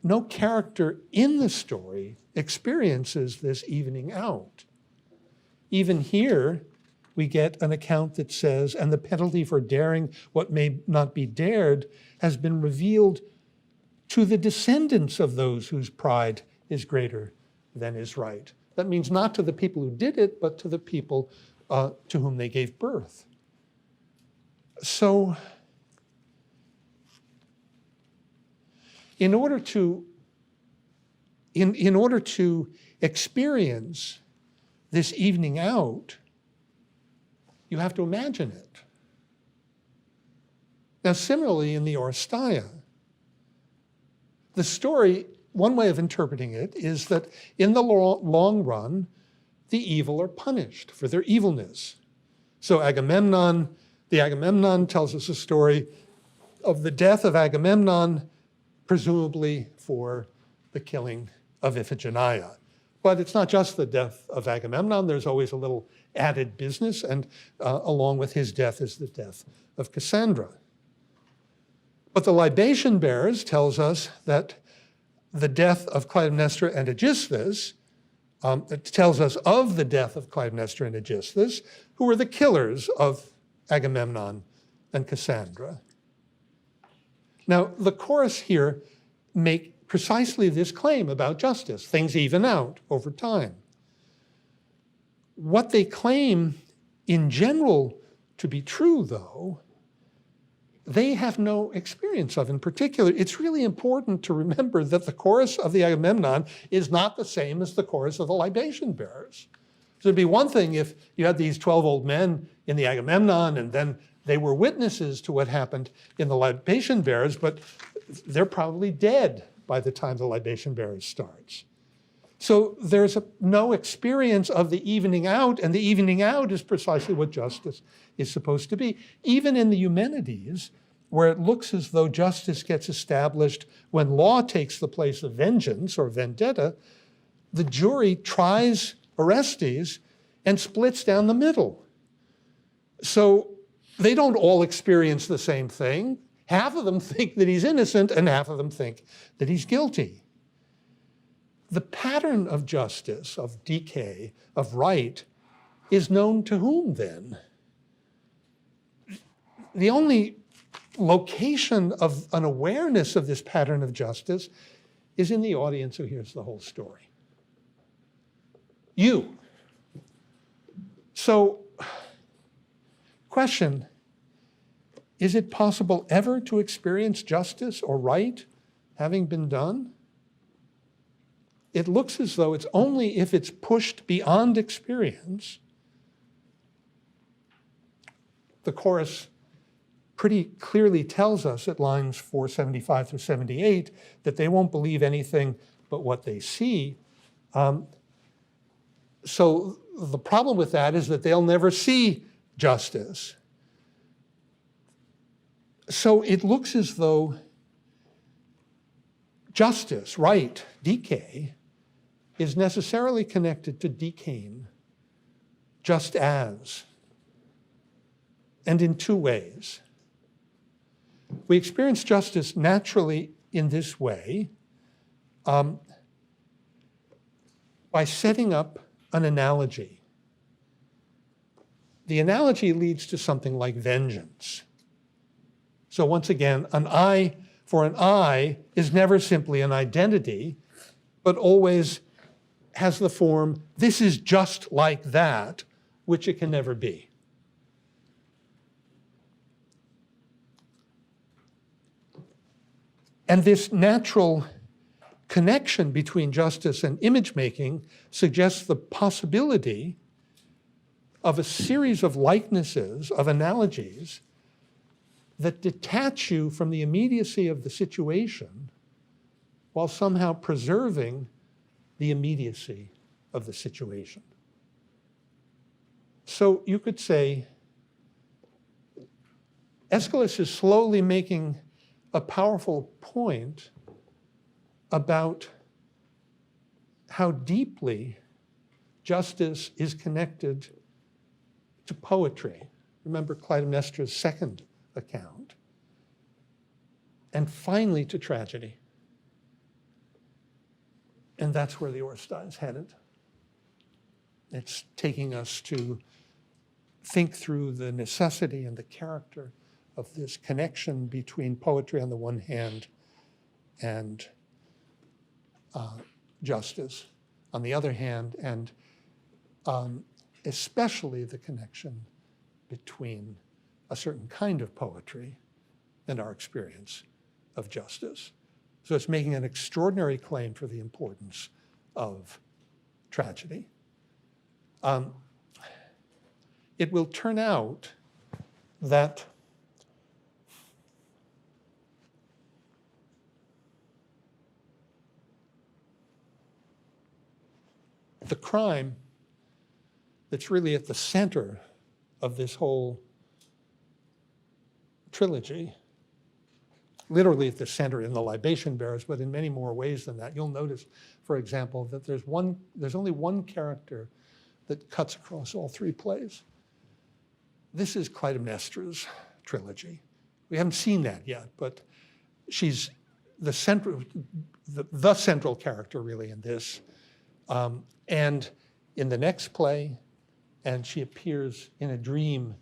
no character in the story experiences this evening out. Even here, we get an account that says, and the penalty for daring what may not be dared has been revealed to the descendants of those whose pride is greater than is right. That means not to the people who did it, but to the people to whom they gave birth. So, in order to experience this evening out, you have to imagine it. Now, similarly, in the Oresteia, the story, one way of interpreting it is that in the long run, the evil are punished for their evilness. So the Agamemnon tells us a story of the death of Agamemnon, presumably for the killing of Iphigenia. But it's not just the death of Agamemnon. There's always a little added business, and along with his death is the death of Cassandra. But the libation bearers tells us that the death of Clytemnestra and Aegisthus, it tells us of the death of Clytemnestra and Aegisthus, who were the killers of Agamemnon and Cassandra. Now, the chorus here make precisely this claim about justice. Things even out over time. What they claim in general to be true, though, they have no experience of in particular. It's really important to remember that the chorus of the Agamemnon is not the same as the chorus of the libation bearers. So it'd be one thing if you had these 12 old men in the Agamemnon and then they were witnesses to what happened in the libation bearers, but they're probably dead by the time the libation bearers starts. So there's no experience of the evening out, and the evening out is precisely what justice is supposed to be. Even in the Eumenides, where it looks as though justice gets established when law takes the place of vengeance or vendetta, the jury tries Orestes and splits down the middle. So they don't all experience the same thing. Half of them think that he's innocent, and half of them think that he's guilty. The pattern of justice, of decay, of right, is known to whom then? The only location of an awareness of this pattern of justice is in the audience who hears the whole story. You. So, question, is it possible ever to experience justice or right having been done? It looks as though it's only if it's pushed beyond experience. The chorus pretty clearly tells us at lines 475 through 78 that they won't believe anything but what they see. So the problem with that is that they'll never see justice. So it looks as though justice, right, decay, is necessarily connected to decaying, just as, and in two ways. We experience justice naturally in this way, by setting up an analogy. The analogy leads to something like vengeance. So once again, an eye for an eye is never simply an identity, but always has the form, this is just like that, which it can never be. And this natural connection between justice and image making suggests the possibility of a series of likenesses, of analogies, that detach you from the immediacy of the situation while somehow preserving the immediacy of the situation. So you could say, Aeschylus is slowly making a powerful point about how deeply justice is connected to poetry. Remember Clytemnestra's second account. And finally to tragedy. And that's where the Oresteia is headed. It's taking us to think through the necessity and the character of this connection between poetry on the one hand and justice on the other hand, and especially the connection between a certain kind of poetry and our experience of justice. So it's making an extraordinary claim for the importance of tragedy. it will turn out that the crime that's really at the center of this whole trilogy, literally at the center in the libation bearers, but in many more ways than that. You'll notice, for example, that there's only one character that cuts across all three plays. This is Clytemnestra's trilogy. We haven't seen that yet, but she's the central character really in this. And in the next play, and she appears in a dream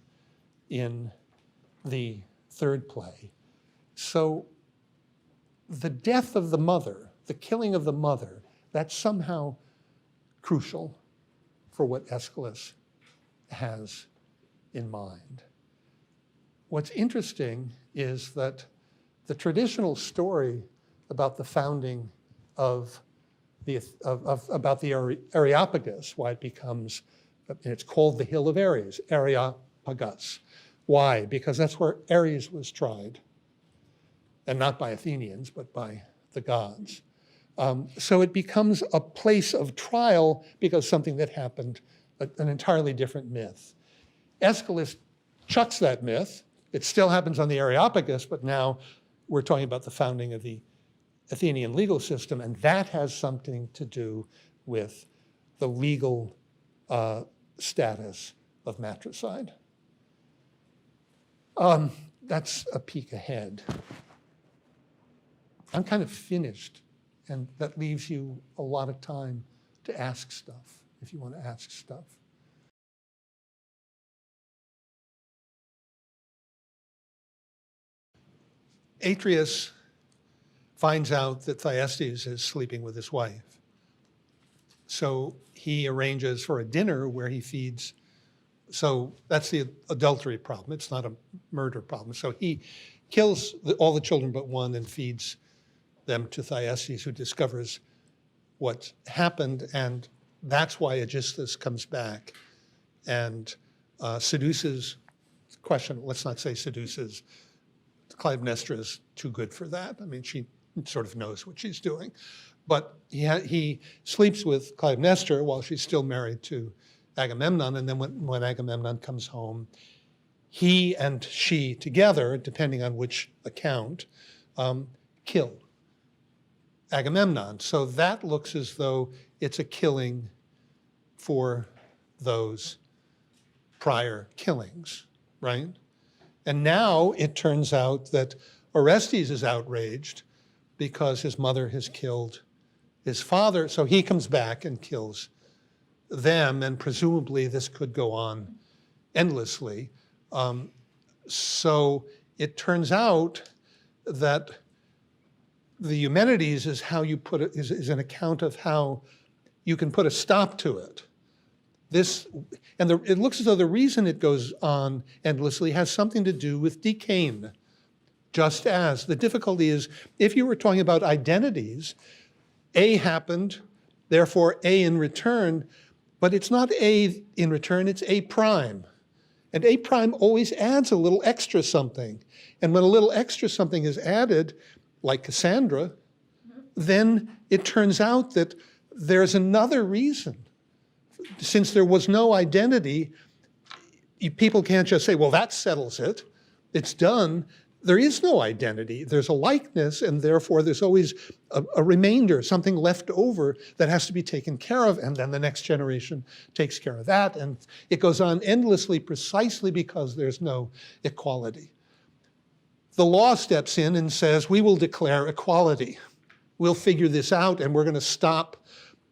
in the third play. So the death of the mother, the killing of the mother, that's somehow crucial for what Aeschylus has in mind. What's interesting is that the traditional story about the founding of about the Areopagus, why it becomes, and it's called the Hill of Ares, Areopagus. Why? Because that's where Ares was tried, and not by Athenians, but by the gods. So it becomes a place of trial because something that happened, an entirely different myth. Aeschylus chucks that myth. It still happens on the Areopagus, but now we're talking about the founding of the Athenian legal system, and that has something to do with the legal status of matricide. That's a peek ahead. I'm kind of finished, and that leaves you a lot of time to ask stuff, if you want to ask stuff. Atreus finds out that Thyestes is sleeping with his wife. So he arranges for a dinner where he feeds. So that's the adultery problem. It's not a murder problem. So he kills all the children but one and feeds them to Thyestes, who discovers what happened. And that's why Aeschylus comes back and seduces, let's not say seduces, Clytemnestra is too good for that. I mean, she sort of knows what she's doing. But he sleeps with Clytemnestra while she's still married to Agamemnon. And then when Agamemnon comes home, he and she together, depending on which account, kill Agamemnon. So that looks as though it's a killing for those prior killings, right? And now it turns out that Orestes is outraged because his mother has killed his father. So he comes back and kills them, and presumably this could go on endlessly. So it turns out that the Eumenides is how you put it, is an account of how you can put a stop to it. It looks as though the reason it goes on endlessly has something to do with decane. Just as the difficulty is, if you were talking about identities, A happened, therefore A in return, but it's not A in return, it's A prime. And A prime always adds a little extra something. And when a little extra something is added, like Cassandra, then it turns out that there's another reason. Since there was no identity, people can't just say, well, that settles it. It's done. There is no identity. There's a likeness, and therefore there's always a remainder, something left over that has to be taken care of, and then the next generation takes care of that, and it goes on endlessly precisely because there's no equality. The law steps in and says, we will declare equality. We'll figure this out, and we're going to stop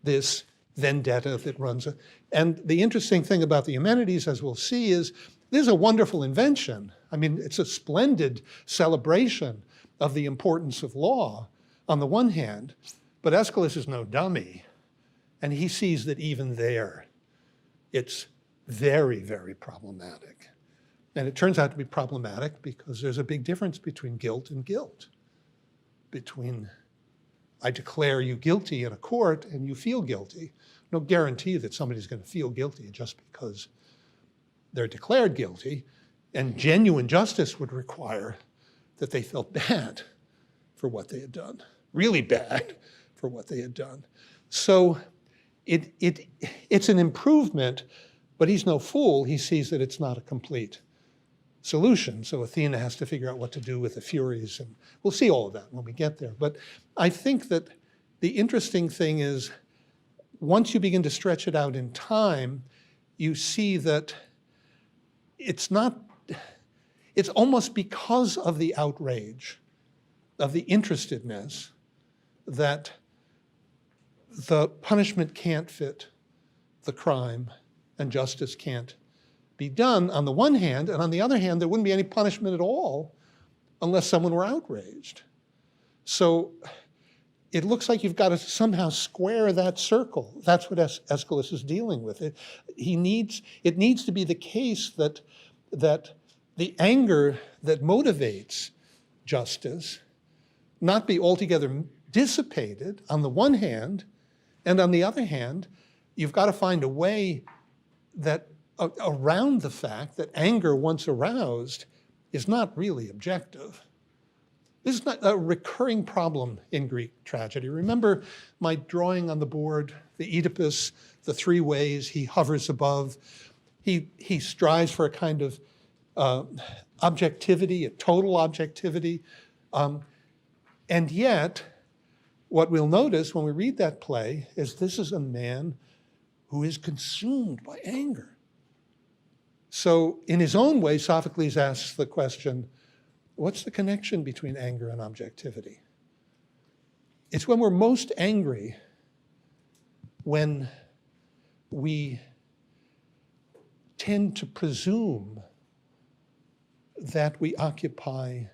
this vendetta that runs. And the interesting thing about the Eumenides, as we'll see, is this is a wonderful invention. I mean, it's a splendid celebration of the importance of law on the one hand, but Aeschylus is no dummy. And he sees that even there, it's very, very problematic. And it turns out to be problematic because there's a big difference between guilt and guilt. Between, I declare you guilty in a court and you feel guilty. No guarantee that somebody's going to feel guilty just because they're declared guilty, and genuine justice would require that they felt bad for what they had done, really bad for what they had done. So it's an improvement, but he's no fool. He sees that it's not a complete solution. So Athena has to figure out what to do with the Furies, and we'll see all of that when we get there. But I think that the interesting thing is, once you begin to stretch it out in time, you see that it's almost because of the outrage, of the interestedness, that the punishment can't fit the crime and justice can't be done on the one hand, and on the other hand, there wouldn't be any punishment at all unless someone were outraged. So it looks like you've got to somehow square that circle. That's what Aeschylus is dealing with. It needs to be the case that the anger that motivates justice not be altogether dissipated on the one hand, and on the other hand, you've got to find a way that around the fact that anger, once aroused, is not really objective. This is not a recurring problem in Greek tragedy. Remember my drawing on the board, the Oedipus, the three ways he hovers above. He strives for a kind of objectivity, a total objectivity. And yet, what we'll notice when we read that play is this is a man who is consumed by anger. So in his own way, Sophocles asks the question, what's the connection between anger and objectivity? It's when we're most angry when we tend to presume that we occupy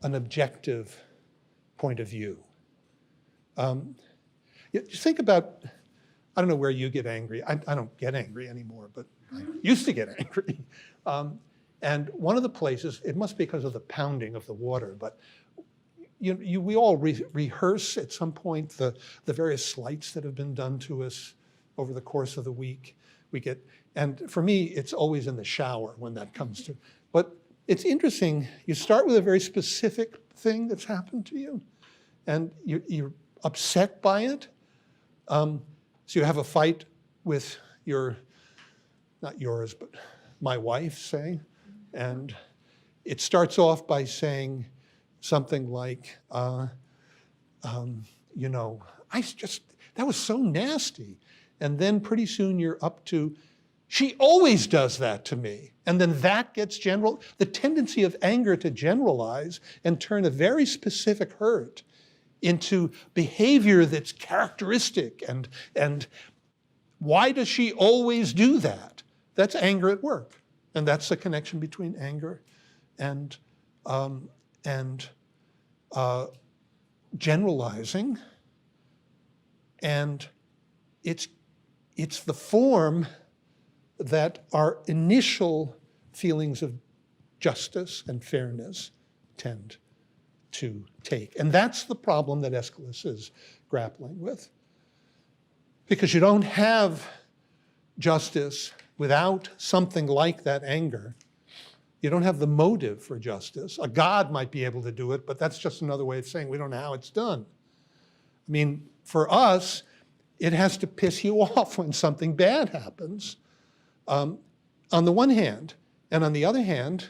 an objective point of view. Just think about, I don't know where you get angry. I don't get angry anymore, but I used to get angry. And one of the places, it must be because of the pounding of the water, but we all rehearse at some point the various slights that have been done to us over the course of the week. And for me, it's always in the shower when that comes to. But it's interesting, you start with a very specific thing that's happened to you, and you're upset by it. So you have a fight with not yours, but my wife, say, and it starts off by saying something like, that was so nasty. And then pretty soon you're up to, she always does that to me. And then that gets general, the tendency of anger to generalize and turn a very specific hurt into behavior that's characteristic. And why does she always do that? That's anger at work. And that's the connection between anger and generalizing. And it's the form that our initial feelings of justice and fairness tend to take. And that's the problem that Aeschylus is grappling with. Because you don't have justice without something like that anger. You don't have the motive for justice. A god might be able to do it, but that's just another way of saying we don't know how it's done. I mean, for us, it has to piss you off when something bad happens, on the one hand. And on the other hand,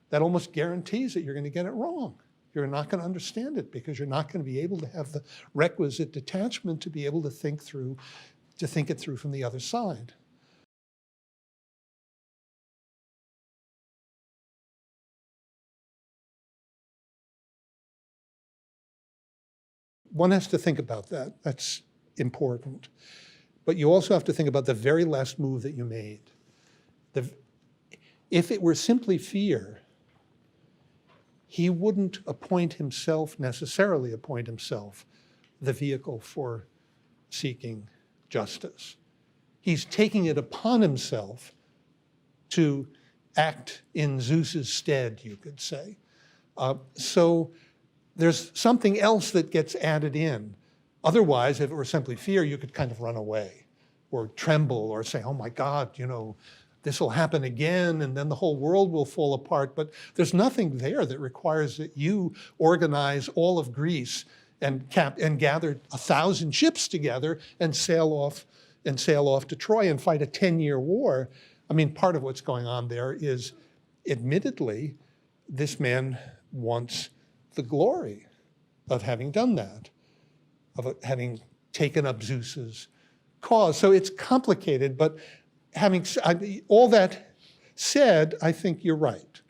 that almost guarantees that you're going to get it wrong. You're not going to understand it because you're not going to be able to have the requisite detachment to be able to think it through from the other side. One has to think about that. That's important. But you also have to think about the very last move that you made. If it were simply fear, he wouldn't necessarily appoint himself the vehicle for seeking justice. He's taking it upon himself to act in Zeus's stead, you could say. So there's something else that gets added in. Otherwise, if it were simply fear, you could kind of run away or tremble or say, oh my God, this will happen again, and then the whole world will fall apart. But there's nothing there that requires that you organize all of Greece and gather 1,000 ships together and sail off to Troy and fight a 10-year war. I mean, part of what's going on there is, admittedly, this man wants the glory of having done that, of having taken up Zeus's cause. So it's complicated, but having all that said, I think you're right,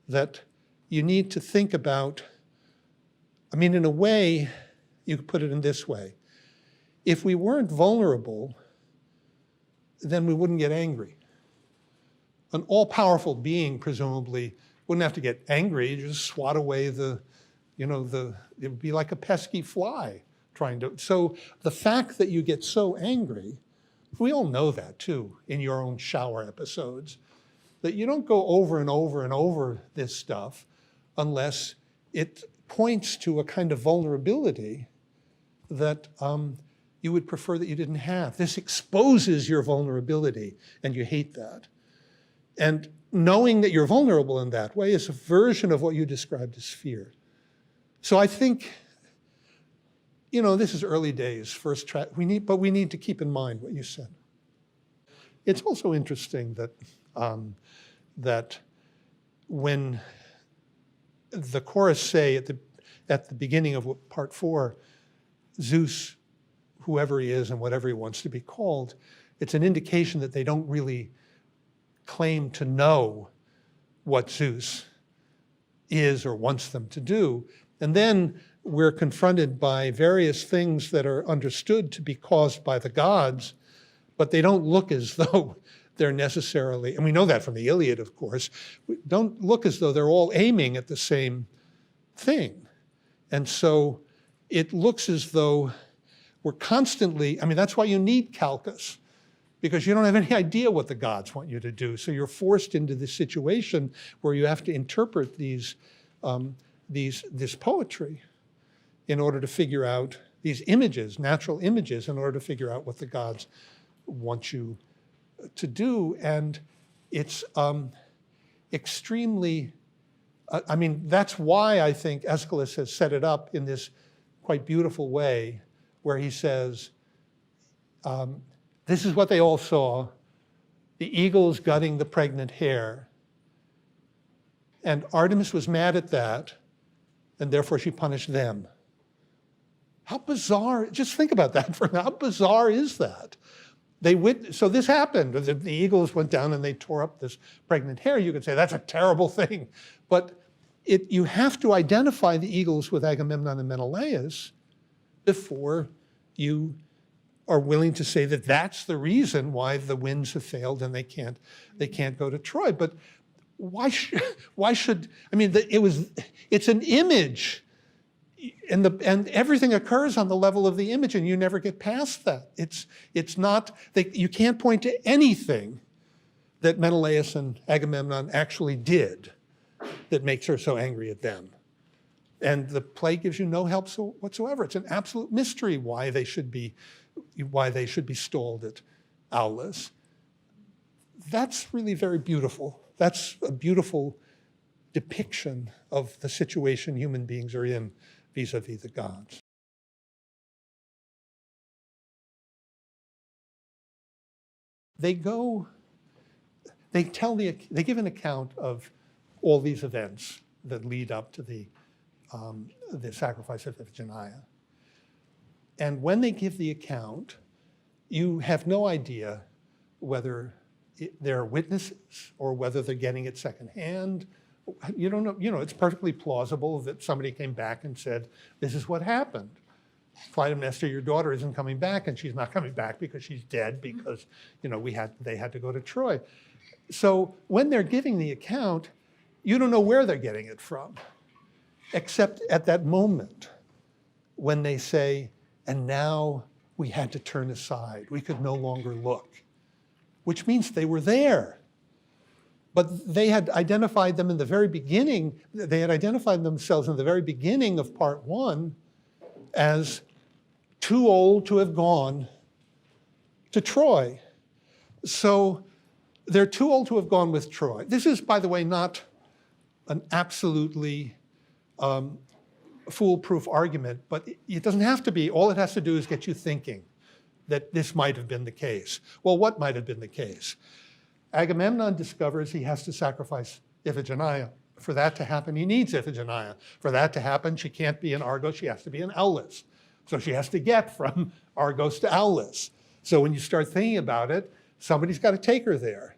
that you need to think about, I mean, in a way, you could put it in this way. If we weren't vulnerable, then we wouldn't get angry. An all-powerful being, presumably, wouldn't have to get angry, just swat away it would be like a pesky fly trying to. So the fact that you get so angry, we all know that too in your own shower episodes, that you don't go over and over and over this stuff unless it points to a kind of vulnerability that you would prefer that you didn't have. This exposes your vulnerability, and you hate that. And knowing that you're vulnerable in that way is a version of what you described as fear. So I think, this is early days, but we need to keep in mind what you said. It's also interesting that when the chorus say at the beginning of part 4, Zeus, whoever he is and whatever he wants to be called, it's an indication that they don't really claim to know what Zeus is or wants them to do. And then we're confronted by various things that are understood to be caused by the gods, but they don't look as though they're necessarily, and we know that from the Iliad, of course, don't look as though they're all aiming at the same thing. And so it looks as though we're constantly, that's why you need Calchas, because you don't have any idea what the gods want you to do. So you're forced into this situation where you have to interpret this poetry in order to figure out these images, natural images, in order to figure out what the gods want you to do. And it's extremely, that's why I think Aeschylus has set it up in this quite beautiful way, where he says, this is what they all saw, the eagles gutting the pregnant hare. And Artemis was mad at that, and therefore she punished them. How bizarre, just think about that for a minute. How bizarre is that? So this happened. The eagles went down and they tore up this pregnant hare. You could say that's a terrible thing. But you have to identify the eagles with Agamemnon and Menelaus before you are willing to say that that's the reason why the winds have failed and they can't go to Troy. But why should it's an image, and everything occurs on the level of the image, and you never get past that. It's not that you can't point to anything that Menelaus and Agamemnon actually did that makes her so angry at them. And the play gives you no help whatsoever. It's an absolute mystery why they should be stalled at Aulis. That's really very beautiful. That's a beautiful depiction of the situation human beings are in vis-a-vis the gods. They give an account of all these events that lead up to the sacrifice of Iphigenia. And when they give the account, you have no idea whether they're witnesses or whether they're getting it secondhand. You don't know. It's perfectly plausible that somebody came back and said, this is what happened. Clytemnestra, your daughter, isn't coming back, and she's not coming back because she's dead because, they had to go to Troy. So when they're giving the account, you don't know where they're getting it from, except at that moment when they say, and now we had to turn aside. We could no longer look, which means they were there. But they had identified them in the very beginning. They had identified themselves in the very beginning of part 1 as too old to have gone to Troy. So they're too old to have gone with Troy. This is, by the way, not an absolutely foolproof argument, but it doesn't have to be. All it has to do is get you thinking that this might have been the case. Well, what might have been the case? Agamemnon discovers he has to sacrifice Iphigenia. For that to happen, he needs Iphigenia. For that to happen, she can't be in Argos, she has to be in Aulis. So she has to get from Argos to Aulis. So when you start thinking about it, somebody's got to take her there.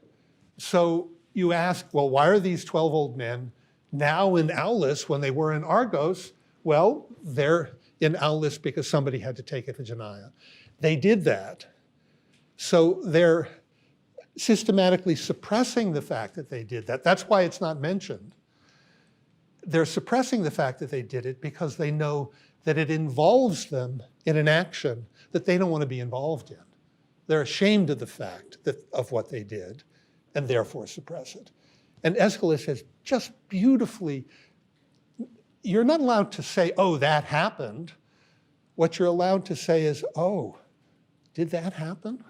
So you ask, well, why are these 12 old men now in Aulis when they were in Argos? Well, they're in Aulis because somebody had to take Iphigenia. They did that. So they're systematically suppressing the fact that they did that. That's why it's not mentioned. They're suppressing the fact that they did it because they know that it involves them in an action that they don't want to be involved in. They're ashamed of the fact of what they did and therefore suppress it. And Aeschylus has just beautifully, you're not allowed to say, oh, that happened. What you're allowed to say is, oh, did that happen?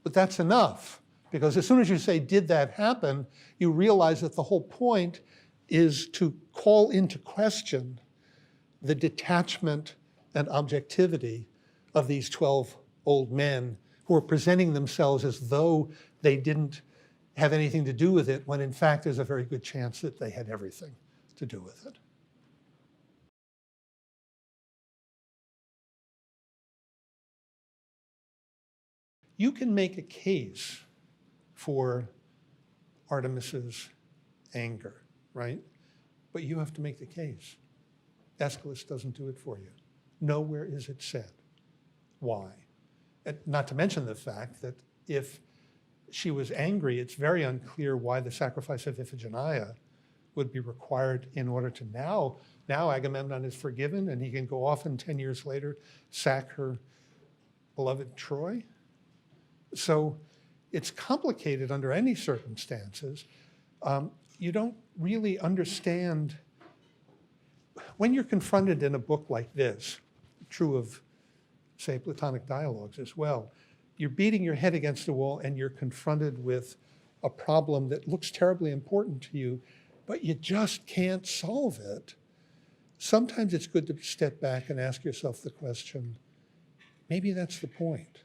But that's enough, because as soon as you say, did that happen, you realize that the whole point is to call into question the detachment and objectivity of these 12 old men who are presenting themselves as though they didn't have anything to do with it, when in fact there's a very good chance that they had everything to do with it. You can make a case for Artemis's anger, right? But you have to make the case. Aeschylus doesn't do it for you. Nowhere is it said. Why? And not to mention the fact that if she was angry, it's very unclear why the sacrifice of Iphigenia would be required in order to now Agamemnon is forgiven and he can go off and 10 years later sack her beloved Troy. So it's complicated under any circumstances. You don't really understand, when you're confronted in a book like this, true of, say, Platonic dialogues as well, you're beating your head against the wall and you're confronted with a problem that looks terribly important to you, but you just can't solve it. Sometimes it's good to step back and ask yourself the question, maybe that's the point.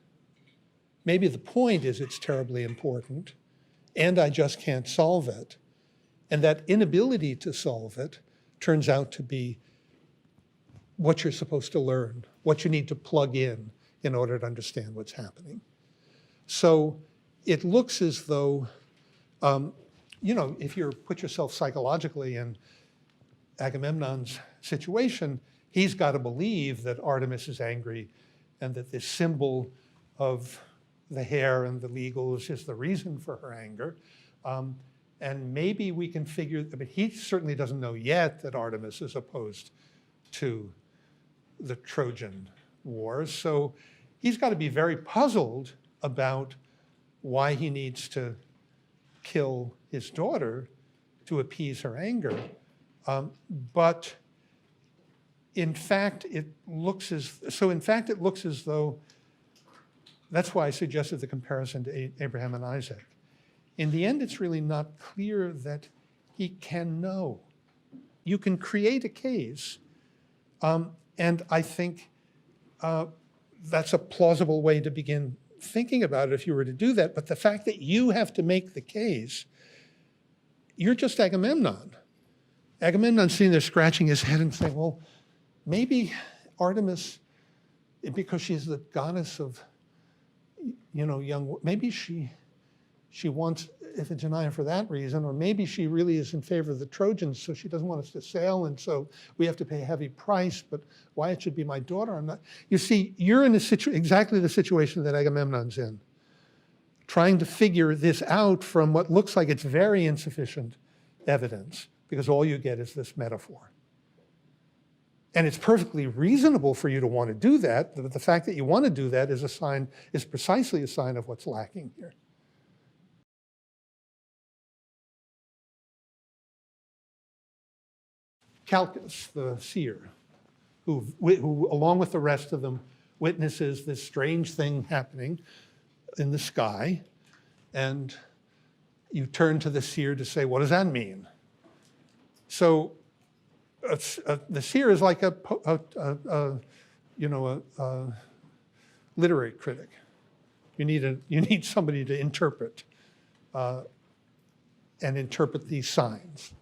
Maybe the point is it's terribly important and I just can't solve it. And that inability to solve it turns out to be what you're supposed to learn, what you need to plug in order to understand what's happening. So it looks as though, if you put yourself psychologically in Agamemnon's situation, he's got to believe that Artemis is angry and that this symbol of the hair and the legals is the reason for her anger. And maybe we can figure, but he certainly doesn't know yet that Artemis is opposed to the Trojan Wars. So he's got to be very puzzled about why he needs to kill his daughter to appease her anger. But in fact, it looks as though, that's why I suggested the comparison to Abraham and Isaac. In the end, it's really not clear that he can know. You can create a case, and I think that's a plausible way to begin thinking about it if you were to do that. But the fact that you have to make the case, you're just Agamemnon. Agamemnon's sitting there scratching his head and saying, well, maybe Artemis, because she's the goddess of, maybe she wants Iphigenia for that reason, or maybe she really is in favor of the Trojans, so she doesn't want us to sail, and so we have to pay a heavy price, but why it should be my daughter, I'm not. You see, you're in exactly the situation that Agamemnon's in, trying to figure this out from what looks like it's very insufficient evidence, because all you get is this metaphor. And it's perfectly reasonable for you to want to do that, but the fact that you want to do that is precisely a sign of what's lacking here. Calchas, the seer, who along with the rest of them witnesses this strange thing happening in the sky, and you turn to the seer to say, what does that mean? So the seer is like a literary critic. You need somebody to interpret and interpret these signs.